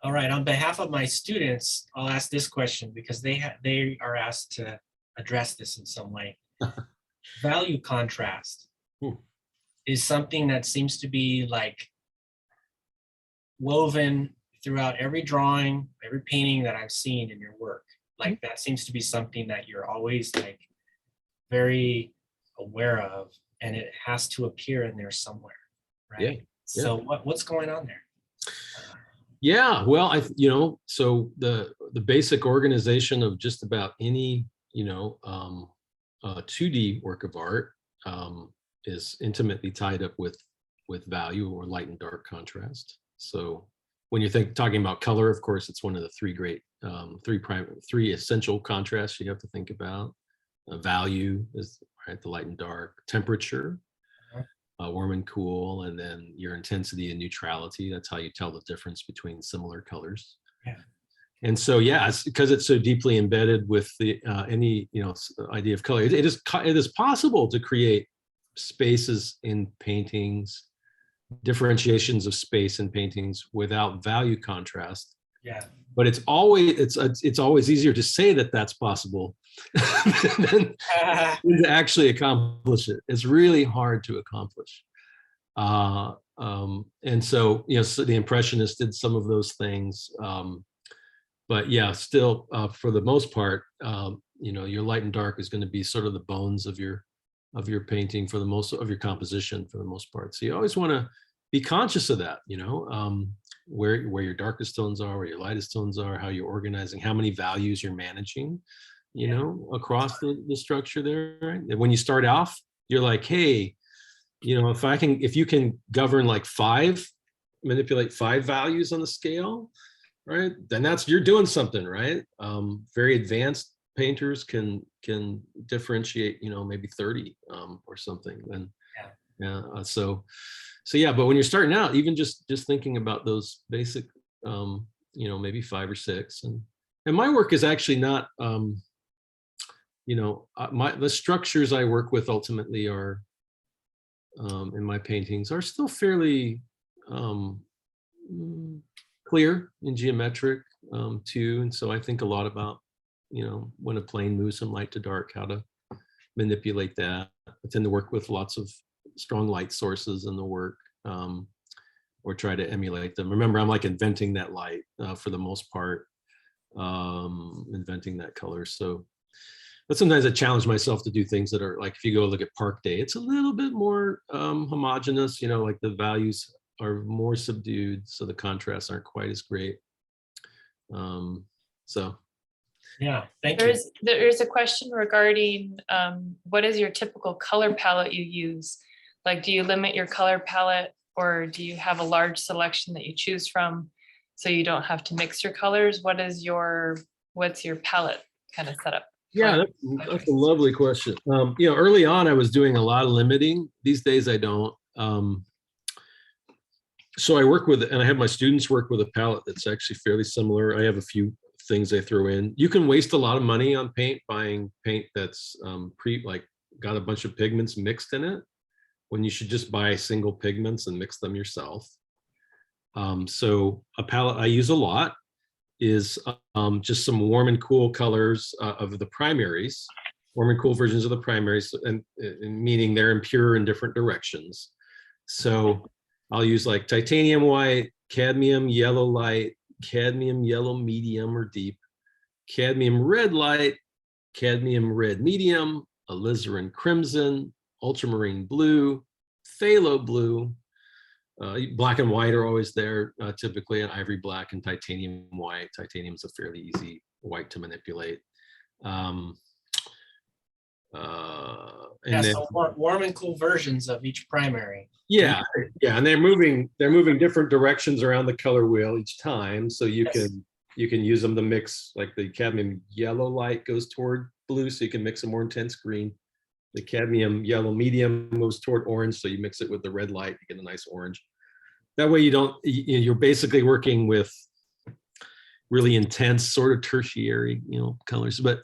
[SPEAKER 1] All right, on behalf of my students, I'll ask this question because they are asked to address this in some way. Value contrast is something that seems to be like woven throughout every drawing, every painting that I've seen in your work. Like that seems to be something that you're always like very aware of, and it has to appear in there somewhere, right? So what's going on there?
[SPEAKER 2] Yeah, well, so the basic organization of just about any 2D work of art is intimately tied up with value or light and dark contrast. So when you're talking about color, of course, it's one of the three essential contrasts you have to think about. Value is right, the light and dark, temperature, warm and cool, and then your intensity and neutrality. That's how you tell the difference between similar colors.
[SPEAKER 1] Yeah.
[SPEAKER 2] And so, yeah, it's because it's so deeply embedded with the any idea of color. It is possible to create spaces in paintings, differentiations of space in paintings without value contrast.
[SPEAKER 1] Yeah.
[SPEAKER 2] But it's always easier to say that that's possible than to actually accomplish it. It's really hard to accomplish. And so, so the Impressionists did some of those things. But yeah, still, for the most part, your light and dark is going to be sort of the bones of your painting for the most of your composition for the most part. So you always want to be conscious of that, where your darkest tones are, where your lightest tones are, how you're organizing, how many values you're managing, across the structure there. Right? And when you start off, you're like, hey, if you can govern like manipulate 5 values on the scale, right? Then you're doing something, right? Very advanced painters can differentiate, maybe 30 or something. And so yeah, but when you're starting out, even just thinking about those basic, maybe 5 or 6, and my work is actually not, the structures I work with ultimately are, in my paintings are still fairly clear and geometric too. And so I think a lot about, when a plane moves from light to dark, how to manipulate that. I tend to work with lots of strong light sources in the work, or try to emulate them. Remember, I'm like inventing that light for the most part, inventing that color. So, but sometimes I challenge myself to do things that are like, if you go look at Park Day, it's a little bit more homogeneous, like the values are more subdued, so the contrasts aren't quite as great. So.
[SPEAKER 1] Yeah, thank you.
[SPEAKER 4] There's a question regarding what is your typical color palette you use? Like, do you limit your color palette, or do you have a large selection that you choose from so you don't have to mix your colors? What's your palette kind of setup?
[SPEAKER 2] Yeah, that's a lovely question. Early on, I was doing a lot of limiting. These days, I don't. So I work with, and I have my students work with a palette that's actually fairly similar. I have a few things I throw in. You can waste a lot of money on buying paint that's got a bunch of pigments mixed in it, when you should just buy single pigments and mix them yourself. So a palette I use a lot is just some warm and cool colors of the primaries, warm and cool versions of the primaries, and meaning they're impure in different directions. So I'll use like titanium white, cadmium yellow light, cadmium yellow medium or deep, cadmium red light, cadmium red medium, alizarin crimson, ultramarine blue, phthalo blue. Black and white are always there, typically, and ivory black and titanium white. Titanium is a fairly easy white to manipulate. And then,
[SPEAKER 1] so warm and cool versions of each primary.
[SPEAKER 2] Yeah, and they're moving different directions around the color wheel each time, so you can use them to mix. Like the cadmium yellow light goes toward blue, so you can mix a more intense green. The cadmium yellow medium moves toward orange, so you mix it with the red light, you get a nice orange. That way you're basically working with really intense sort of tertiary, colors, but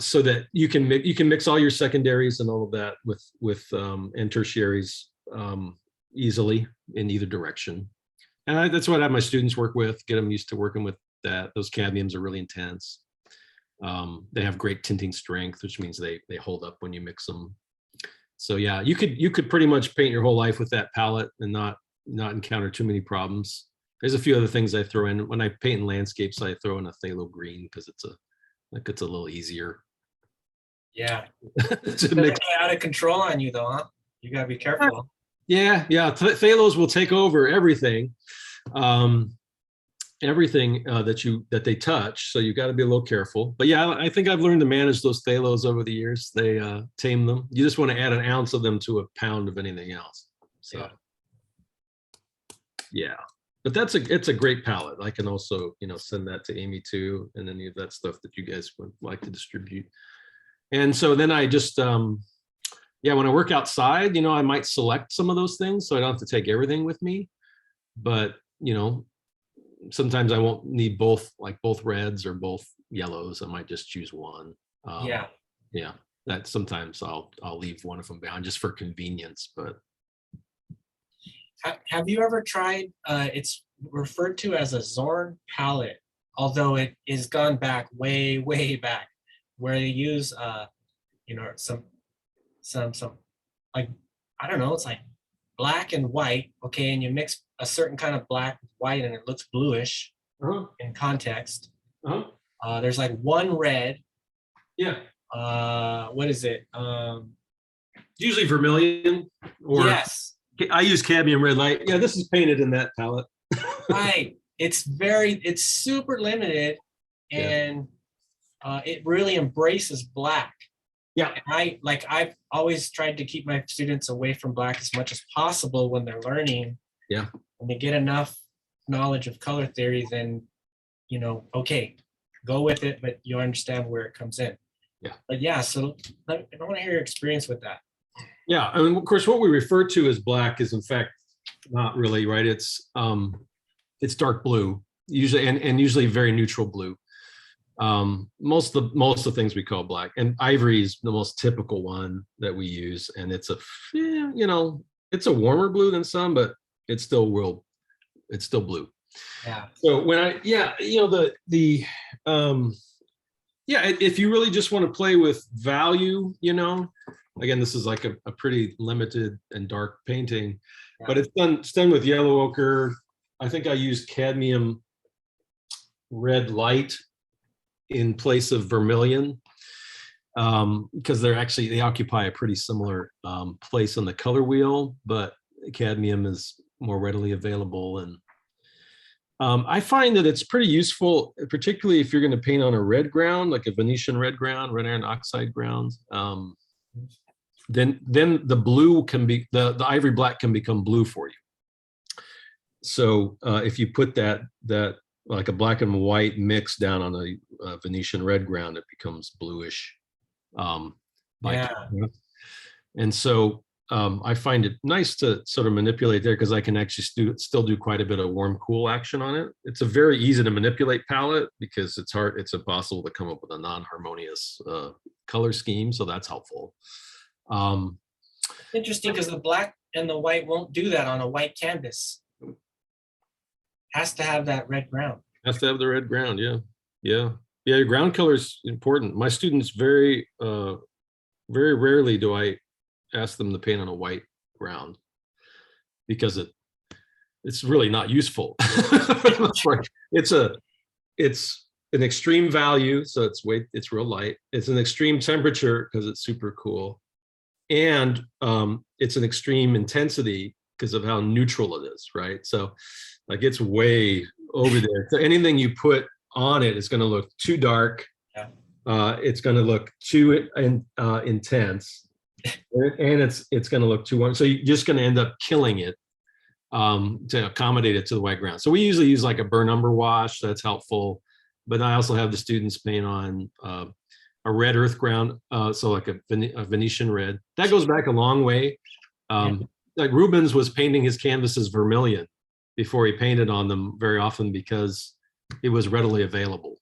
[SPEAKER 2] so that you can mix all your secondaries and all of that with and tertiaries easily in either direction. And that's what I have my students work with, get them used to working with that. Those cadmiums are really intense. They have great tinting strength, which means they hold up when you mix them. So yeah, you could pretty much paint your whole life with that palette and not encounter too many problems. There's a few other things I throw in. When I paint in landscapes, I throw in a phthalo green because it's a little easier.
[SPEAKER 1] Yeah.
[SPEAKER 2] To mix.
[SPEAKER 1] Out of control on you though, huh? You gotta be careful.
[SPEAKER 2] Yeah. Phthalos will take over everything. Everything that they touch, so you got to be a little careful. But yeah, I think I've learned to manage those phthalos over the years. They tame them. You just want to add an ounce of them to a pound of anything else. So yeah. but it's a great palette. I can also, send that to Amy too, and any of that stuff that you guys would like to distribute. And so then I just, yeah, when I work outside, I might select some of those things so I don't have to take everything with me. But, sometimes I won't need both reds or both yellows. I might just choose one.
[SPEAKER 1] Yeah.
[SPEAKER 2] Yeah, that sometimes I'll leave one of them behind just for convenience, but.
[SPEAKER 1] Have you ever tried, it's referred to as a Zorn palette, although it is gone back way, way back, where they use, some, like, I don't know, it's like black and white, okay, and you mix a certain kind of black with white and it looks bluish in context. There's like one red.
[SPEAKER 2] Yeah.
[SPEAKER 1] What is it?
[SPEAKER 2] Usually vermilion or.
[SPEAKER 1] Yes.
[SPEAKER 2] I use cadmium red light. Yeah, this is painted in that palette.
[SPEAKER 1] Right. It's super limited, and it really embraces black.
[SPEAKER 2] Yeah.
[SPEAKER 1] And I've always tried to keep my students away from black as much as possible when they're learning.
[SPEAKER 2] Yeah.
[SPEAKER 1] When they get enough knowledge of color theory, then, okay, go with it, but you understand where it comes in.
[SPEAKER 2] Yeah.
[SPEAKER 1] But yeah, so I want to hear your experience with that.
[SPEAKER 2] Yeah, I mean, of course, what we refer to as black is in fact not really, right. It's dark blue, usually, and usually very neutral blue. Most of the things we call black, and ivory is the most typical one that we use, and it's it's a warmer blue than some, but it's still blue.
[SPEAKER 1] Yeah.
[SPEAKER 2] So when if you really just want to play with value, again, this is like a pretty limited and dark painting, but it's done with yellow ochre. I think I used cadmium red light in place of vermilion, because they occupy a pretty similar place on the color wheel, but cadmium is more readily available. And I find that it's pretty useful, particularly if you're going to paint on a red ground, like a Venetian red ground, red iron oxide ground. Then the blue can be, the ivory black can become blue for you. So if you put that like a black and white mix down on a Venetian red ground, it becomes bluish. And so I find it nice to sort of manipulate there, because I can actually still do quite a bit of warm cool action on it. It's a very easy to manipulate palette because it's impossible to come up with a non-harmonious color scheme, so that's helpful.
[SPEAKER 1] Interesting, because the black and the white won't do that on a white canvas. Has to have that red ground.
[SPEAKER 2] Has to have the red ground, yeah. Your ground color is important. My students very rarely do I ask them to paint on a white ground, because it's really not useful. It's an extreme value, so it's real light. It's an extreme temperature because it's super cool. And it's an extreme intensity because of how neutral it is, right? So like it's way over there. So anything you put on it is going to look too dark.
[SPEAKER 1] Yeah.
[SPEAKER 2] It's going to look too intense, and it's going to look too warm. So you're just going to end up killing it to accommodate it to the white ground. So we usually use like a burn umber wash. That's helpful. But I also have the students paint on a red earth ground, so like a Venetian red. That goes back a long way. Like Rubens was painting his canvases vermilion before he painted on them very often, because it was readily available.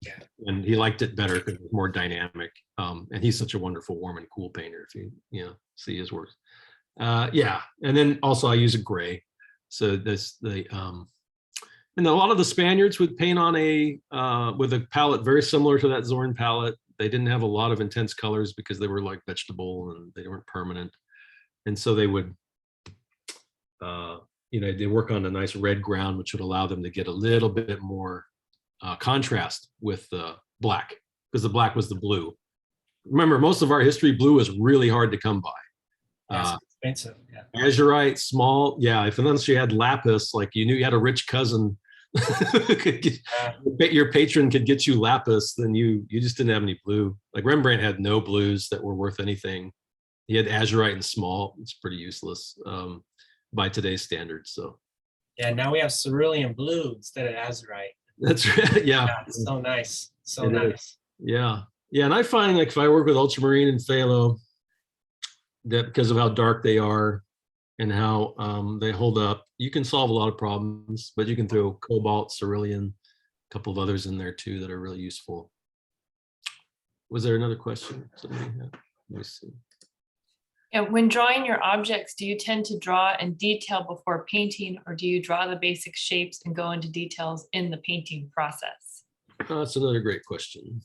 [SPEAKER 1] Yeah.
[SPEAKER 2] And he liked it better because it was more dynamic. And he's such a wonderful warm and cool painter if you see his work. Yeah, and then also I use a gray. So and a lot of the Spaniards would paint on with a palette very similar to that Zorn palette. They didn't have a lot of intense colors because they were like vegetable and they weren't permanent. And so they would, they work on a nice red ground, which would allow them to get a little bit more contrast with the black, because the black was the blue. Remember, most of our history, blue is really hard to come by.
[SPEAKER 1] That's expensive. Yeah.
[SPEAKER 2] Azurite, small, yeah. If unless you had lapis, like you knew you had a rich cousin, your patron could get you lapis, then you just didn't have any blue. Like Rembrandt had no blues that were worth anything. He had azurite and small. It's pretty useless by today's standards. So
[SPEAKER 1] Yeah, now we have cerulean blue instead of azurite.
[SPEAKER 2] That's right. Yeah.
[SPEAKER 1] Yeah, it's so nice. So
[SPEAKER 2] It is.
[SPEAKER 1] nice.
[SPEAKER 2] Yeah. Yeah. And I find like if I work with ultramarine and phthalo, that because of how dark they are and how they hold up, you can solve a lot of problems, but you can throw cobalt, cerulean, a couple of others in there too that are really useful. Was there another question somebody had? Let me see.
[SPEAKER 4] Yeah, when drawing your objects, do you tend to draw in detail before painting, or do you draw the basic shapes and go into details in the painting process?
[SPEAKER 2] That's another great question.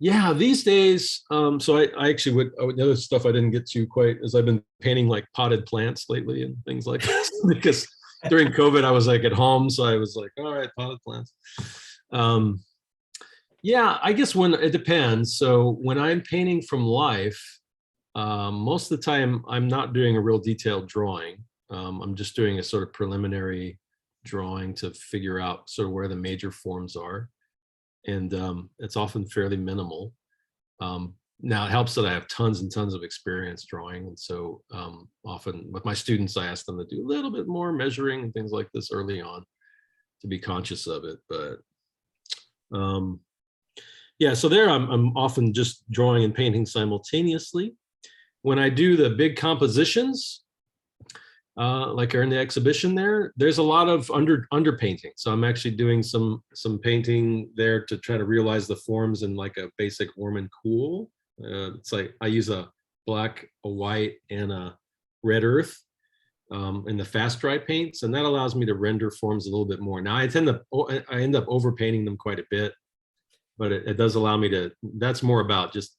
[SPEAKER 2] Yeah, these days, so I actually the other stuff I didn't get to quite is I've been painting like potted plants lately and things like this because during COVID I was like at home, so I was like, all right, potted plants. Yeah, I guess when it depends. So when I'm painting from life, most of the time I'm not doing a real detailed drawing. I'm just doing a sort of preliminary drawing to figure out sort of where the major forms are. And it's often fairly minimal. Now it helps that I have tons and tons of experience drawing. And so often with my students, I ask them to do a little bit more measuring and things like this early on to be conscious of it. But yeah, so there I'm often just drawing and painting simultaneously. When I do the big compositions, like are in the exhibition there's a lot of underpainting. So I'm actually doing some painting there to try to realize the forms in like a basic warm and cool. It's like I use a black, a white, and a red earth in the fast dry paints, and that allows me to render forms a little bit more. Now I end up overpainting them quite a bit, but it does allow me to, that's more about just,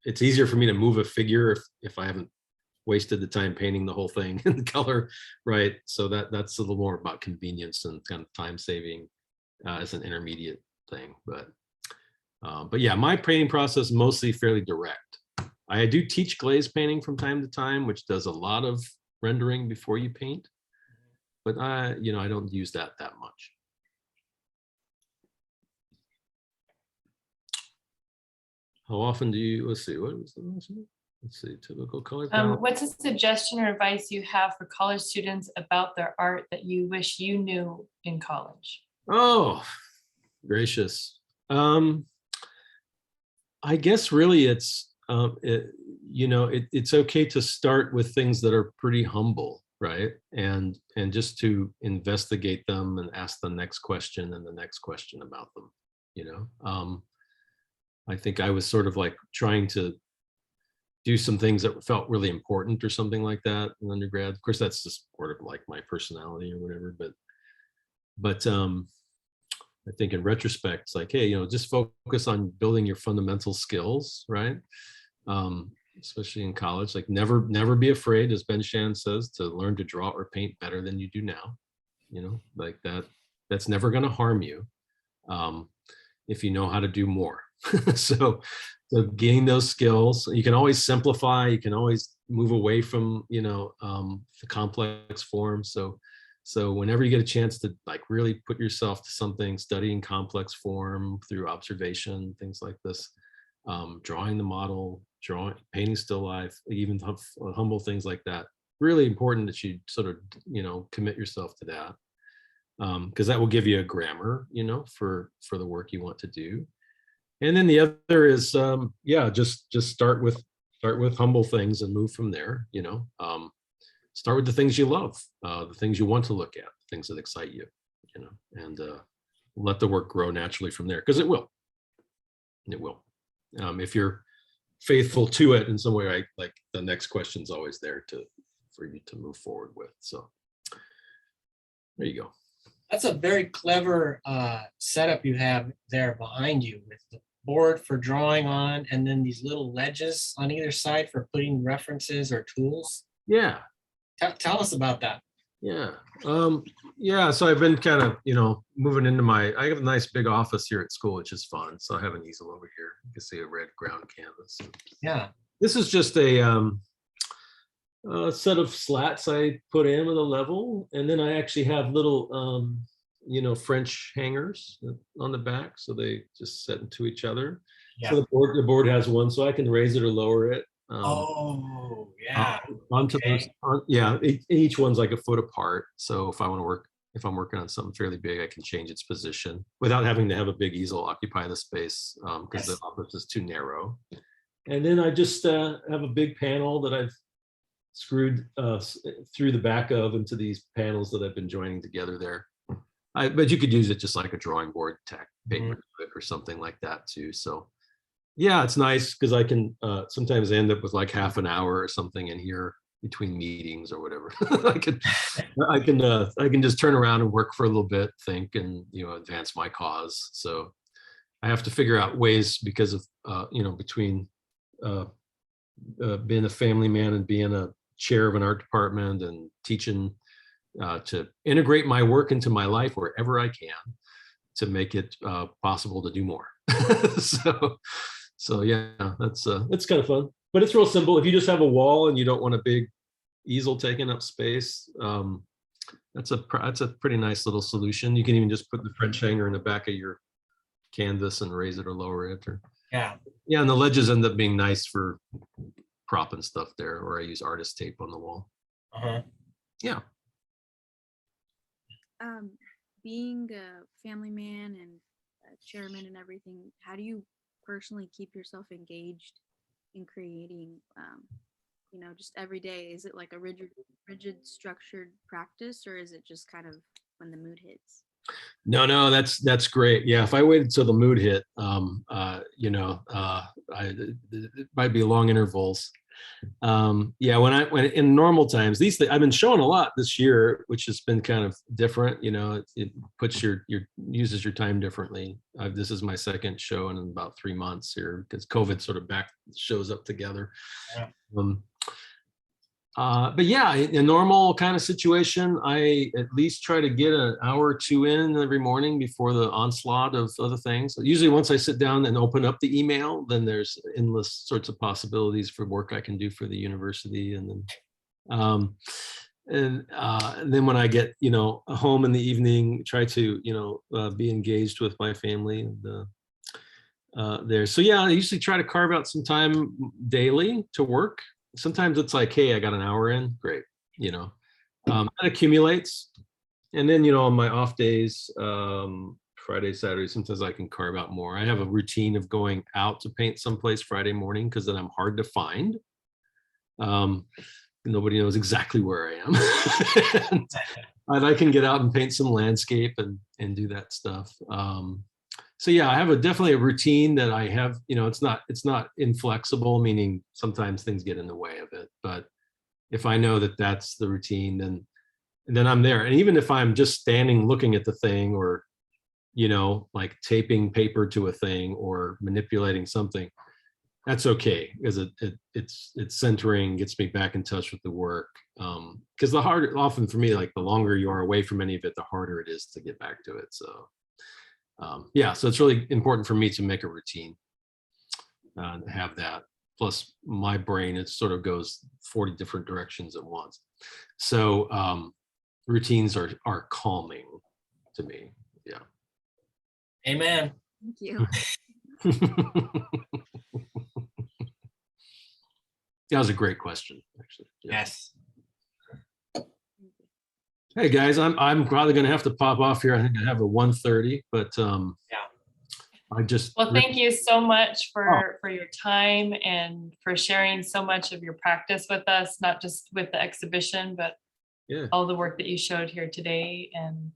[SPEAKER 2] it's easier for me to move a figure if I haven't wasted the time painting the whole thing in the color, right? So that's a little more about convenience and kind of time saving as an intermediate thing. But yeah, my painting process is mostly fairly direct. I do teach glaze painting from time to time, which does a lot of rendering before you paint, but I don't use that much. How often do you, let's see, what was the last one? Let's see, typical color palette.
[SPEAKER 4] What's a suggestion or advice you have for college students about their art that you wish you knew in college?
[SPEAKER 2] Oh, gracious. I guess really it's, it's okay to start with things that are pretty humble, right? And just to investigate them and ask the next question and the next question about them, I think I was sort of like trying to do some things that felt really important or something like that in undergrad. Of course, that's just sort of like my personality or whatever, but I think in retrospect, it's like, hey, just focus on building your fundamental skills, right? Especially in college, like never be afraid, as Ben Shan says, to learn to draw or paint better than you do now. Like that's never going to harm you if you know how to do more. So gain those skills. You can always simplify. You can always move away from the complex form. So whenever you get a chance to like really put yourself to something, studying complex form through observation, things like this, drawing the model, painting still life, even humble things like that. Really important that you sort of commit yourself to that, because that will give you a grammar, for the work you want to do. And then the other is, just start with humble things and move from there. Start with the things you love, the things you want to look at, things that excite you, and let the work grow naturally from there, because it will. It will. If you're faithful to it in some way, right? Like the next question's always there for you to move forward with. So there you go.
[SPEAKER 1] That's a very clever setup you have there behind you with the board for drawing on, and then these little ledges on either side for putting references or tools.
[SPEAKER 2] Yeah.
[SPEAKER 1] Tell us about that.
[SPEAKER 2] Yeah. So I've been kind of, moving into I have a nice big office here at school, which is fun. So I have an easel over here. You can see a red ground canvas.
[SPEAKER 1] Yeah.
[SPEAKER 2] This is just a set of slats I put in with a level. And then I actually have little, French hangers on the back. So they just set into each other.
[SPEAKER 1] Yeah.
[SPEAKER 2] So the board has one, so I can raise it or lower it.
[SPEAKER 1] Oh, yeah.
[SPEAKER 2] Onto those,
[SPEAKER 1] Okay.
[SPEAKER 2] yeah, each one's like a foot apart. So if I'm working on something fairly big, I can change its position without having to have a big easel occupy the space because the
[SPEAKER 1] Yes.
[SPEAKER 2] office is too narrow. And then I just have a big panel that I've screwed through the back of into these panels that I've been joining together there. But you could use it just like a drawing board, tack paper to it or something like that too. So yeah, it's nice because I can sometimes end up with like half an hour or something in here between meetings or whatever. I can just turn around and work for a little bit, think, and advance my cause. So I have to figure out ways because of between being a family man and being a chair of an art department and teaching to integrate my work into my life wherever I can to make it possible to do more. So yeah, that's kind of fun, but it's real simple. If you just have a wall and you don't want a big easel taking up space, that's a pretty nice little solution. You can even just put the French hanger in the back of your canvas and raise it or lower it.
[SPEAKER 1] Yeah.
[SPEAKER 2] Yeah, and the ledges end up being nice for propping stuff there, or I use artist tape on the wall. Yeah.
[SPEAKER 5] Being a family man and a chairman and everything, how do you personally keep yourself engaged in creating, just every day? Is it like a rigid structured practice, or is it just kind of when the mood hits?
[SPEAKER 2] No, that's great. Yeah, if I waited till the mood hit, it might be long intervals. Yeah, when in normal times, these things I've been showing a lot this year, which has been kind of different. It puts uses your time differently. This is my second show in about 3 months here because COVID sort of back shows up together.
[SPEAKER 1] Yeah.
[SPEAKER 2] But yeah, in a normal kind of situation, I at least try to get an hour or two in every morning before the onslaught of other things. Usually once I sit down and open up the email, then there's endless sorts of possibilities for work I can do for the university. And then when I get, home in the evening, try to, be engaged with my family and there. So yeah, I usually try to carve out some time daily to work. Sometimes it's like, hey, I got an hour in, great. That accumulates. And then, on my off days, Friday, Saturday, sometimes I can carve out more. I have a routine of going out to paint someplace Friday morning because then I'm hard to find. Nobody knows exactly where I am. and I can get out and paint some landscape and do that stuff. So yeah, I have definitely a routine that I have, it's not inflexible, meaning sometimes things get in the way of it. But if I know that that's the routine, then I'm there. And even if I'm just standing looking at the thing or, like taping paper to a thing or manipulating something, that's okay because it's centering, gets me back in touch with the work. Because the harder, often for me, like the longer you are away from any of it, the harder it is to get back to it. So yeah, so it's really important for me to make a routine and have that. Plus my brain, it sort of goes 40 different directions at once. So routines are calming to me. Yeah.
[SPEAKER 1] Amen.
[SPEAKER 5] Thank you.
[SPEAKER 2] That was a great question, actually. Yeah.
[SPEAKER 1] Yes.
[SPEAKER 2] Hey guys, I'm probably gonna have to pop off here. I think I have a 1:30, but
[SPEAKER 1] Yeah.
[SPEAKER 4] Well, thank you so much for your time and for sharing so much of your practice with us, not just with the exhibition, but all the work that you showed here today. And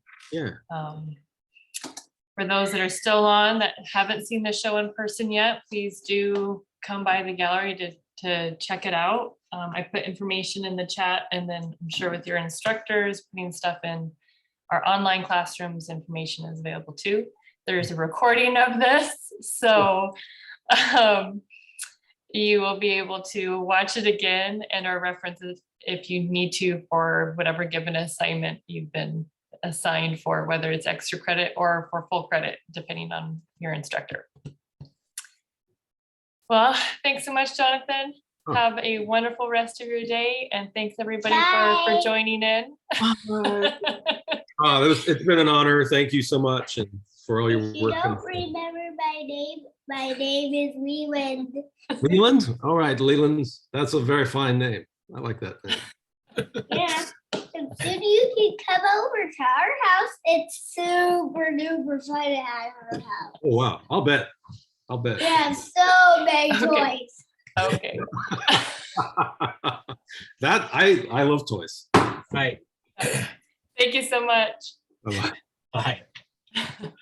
[SPEAKER 4] for those that are still on that haven't seen the show in person yet, please do come by the gallery to check it out. I put information in the chat, and then I'm sure with your instructors putting stuff in our online classrooms, information is available too. There's a recording of this, so you will be able to watch it again and our references if you need to for whatever given assignment you've been assigned for, whether it's extra credit or for full credit, depending on your instructor. Well, thanks so much, Jonathan. Have a wonderful rest of your day, and thanks everybody for joining in.
[SPEAKER 2] It's been an honor. Thank you so much, and for all your
[SPEAKER 6] If you
[SPEAKER 2] work.
[SPEAKER 6] don't remember my name, My name is Leland.
[SPEAKER 2] Leland? All right, Leland. That's a very fine name. I like that name.
[SPEAKER 6] Yeah. And soon you can come over to our house. It's super duper fun at our house.
[SPEAKER 2] Oh, wow. I'll bet. I'll bet.
[SPEAKER 6] We have so many
[SPEAKER 4] Okay.
[SPEAKER 6] toys.
[SPEAKER 4] Okay.
[SPEAKER 2] That I love toys.
[SPEAKER 1] Right.
[SPEAKER 4] Thank you so much.
[SPEAKER 2] Bye-bye.
[SPEAKER 1] Bye.